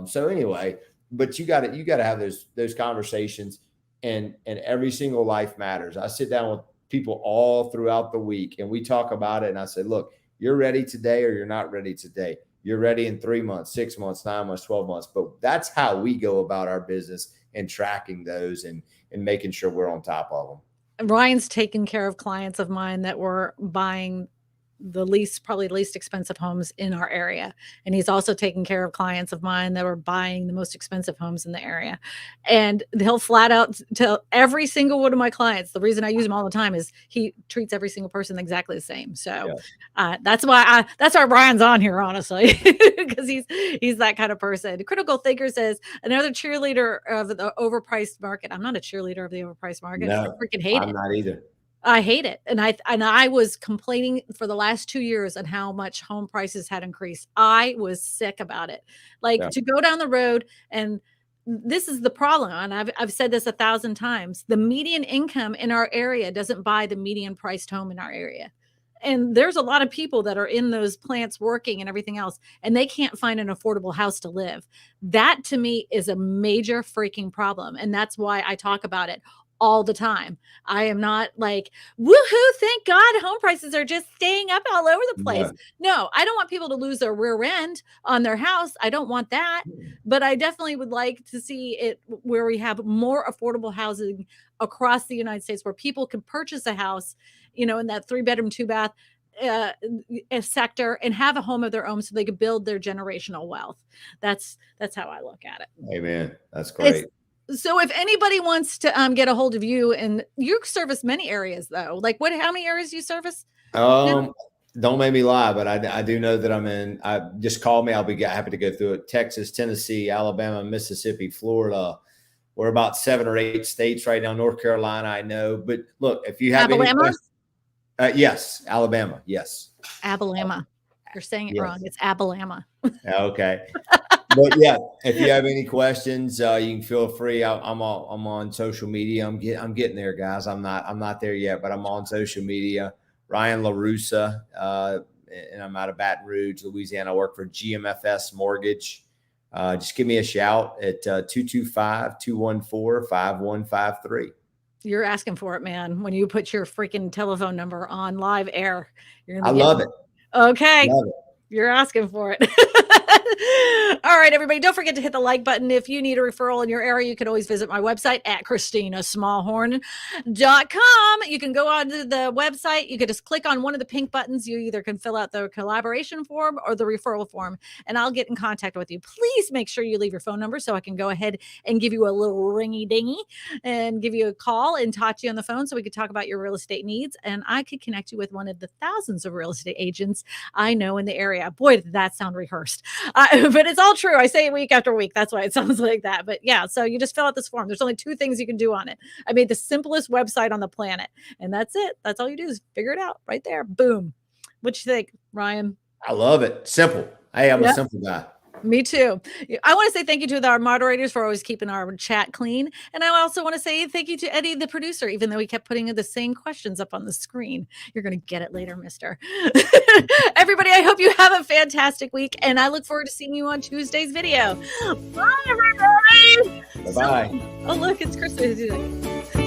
So anyway, but you got to have those conversations, and every single life matters. I sit down with people all throughout the week and we talk about it. And I say, look, you're ready today or you're not ready today. You're ready in 3 months, 6 months, 9 months, 12 months. But that's how we go about our business and tracking those and making sure we're on top of them. Ryan's taken care of clients of mine that were buying probably the least expensive homes in our area. And he's also taken care of clients of mine that were buying the most expensive homes in the area. And he'll flat out tell every single one of my clients, the reason I use him all the time is he treats every single person exactly the same. So that's why Ryan's on here, honestly, because he's that kind of person. Critical Thinker says another cheerleader of the overpriced market. I'm not a cheerleader of the overpriced market. No, I freaking hate it. I'm not either. I hate it. And I was complaining for the last 2 years on how much home prices had increased. I was sick about it. To go down the road, and this is the problem. And I've said this 1,000 times. The median income in our area doesn't buy the median priced home in our area. And there's a lot of people that are in those plants working and everything else, and they can't find an affordable house to live. That to me is a major freaking problem. And that's why I talk about it all the time. I am not like, woohoo, thank God home prices are just staying up all over the place. No, I don't want people to lose their rear end on their house. I don't want that. But I definitely would like to see it where we have more affordable housing across the United States, where people can purchase a house, in that 3-bedroom, 2-bath sector and have a home of their own so they could build their generational wealth. That's how I look at it. Amen. That's great. So if anybody wants to get a hold of you, and you service many areas though, how many areas do you service? Don't make me lie, but I do know that I'm in. Just call me. I'll be happy to go through it. Texas, Tennessee, Alabama, Mississippi, Florida. We're about 7 or 8 states right now. North Carolina, I know. But look, if you have any questions, yes, Alabama, yes. Alabama. You're saying it wrong. It's Alabama. Okay. But yeah, if you have any questions, you can feel free. I'm on social media. I'm getting there, guys. I'm not there yet, but I'm on social media. Ryan Larussa, and I'm out of Baton Rouge, Louisiana. I work for GFMS Mortgage. Just give me a shout at 225-214-5153. You're asking for it, man. When you put your freaking telephone number on live air, I love it. Okay. Love it. You're asking for it. All All right, everybody, don't forget to hit the like button. If you need a referral in your area, you can always visit my website at KristinaSmallhorn.com. You can go onto the website. You can just click on one of the pink buttons. You either can fill out the collaboration form or the referral form, and I'll get in contact with you. Please make sure you leave your phone number so I can go ahead and give you a little ringy dingy and give you a call and talk to you on the phone so we could talk about your real estate needs. And I could connect you with one of the thousands of real estate agents I know in the area. Boy, did that sound rehearsed. But it's all true. I say it week after week. That's why it sounds like that. But yeah, so you just fill out this form. There's only 2 things you can do on it. I made the simplest website on the planet, and that's it. That's all you do is figure it out right there. Boom. What you think, Ryan? I love it. Simple. Hey, I'm a simple guy. Me too. I want to say thank you to our moderators for always keeping our chat clean. And I also want to say thank you to Eddie, the producer, even though he kept putting the same questions up on the screen. You're going to get it later, mister. Everybody, I hope you have a fantastic week. And I look forward to seeing you on Tuesday's video. Bye, everybody. Bye-bye. Oh, look, it's Christmas.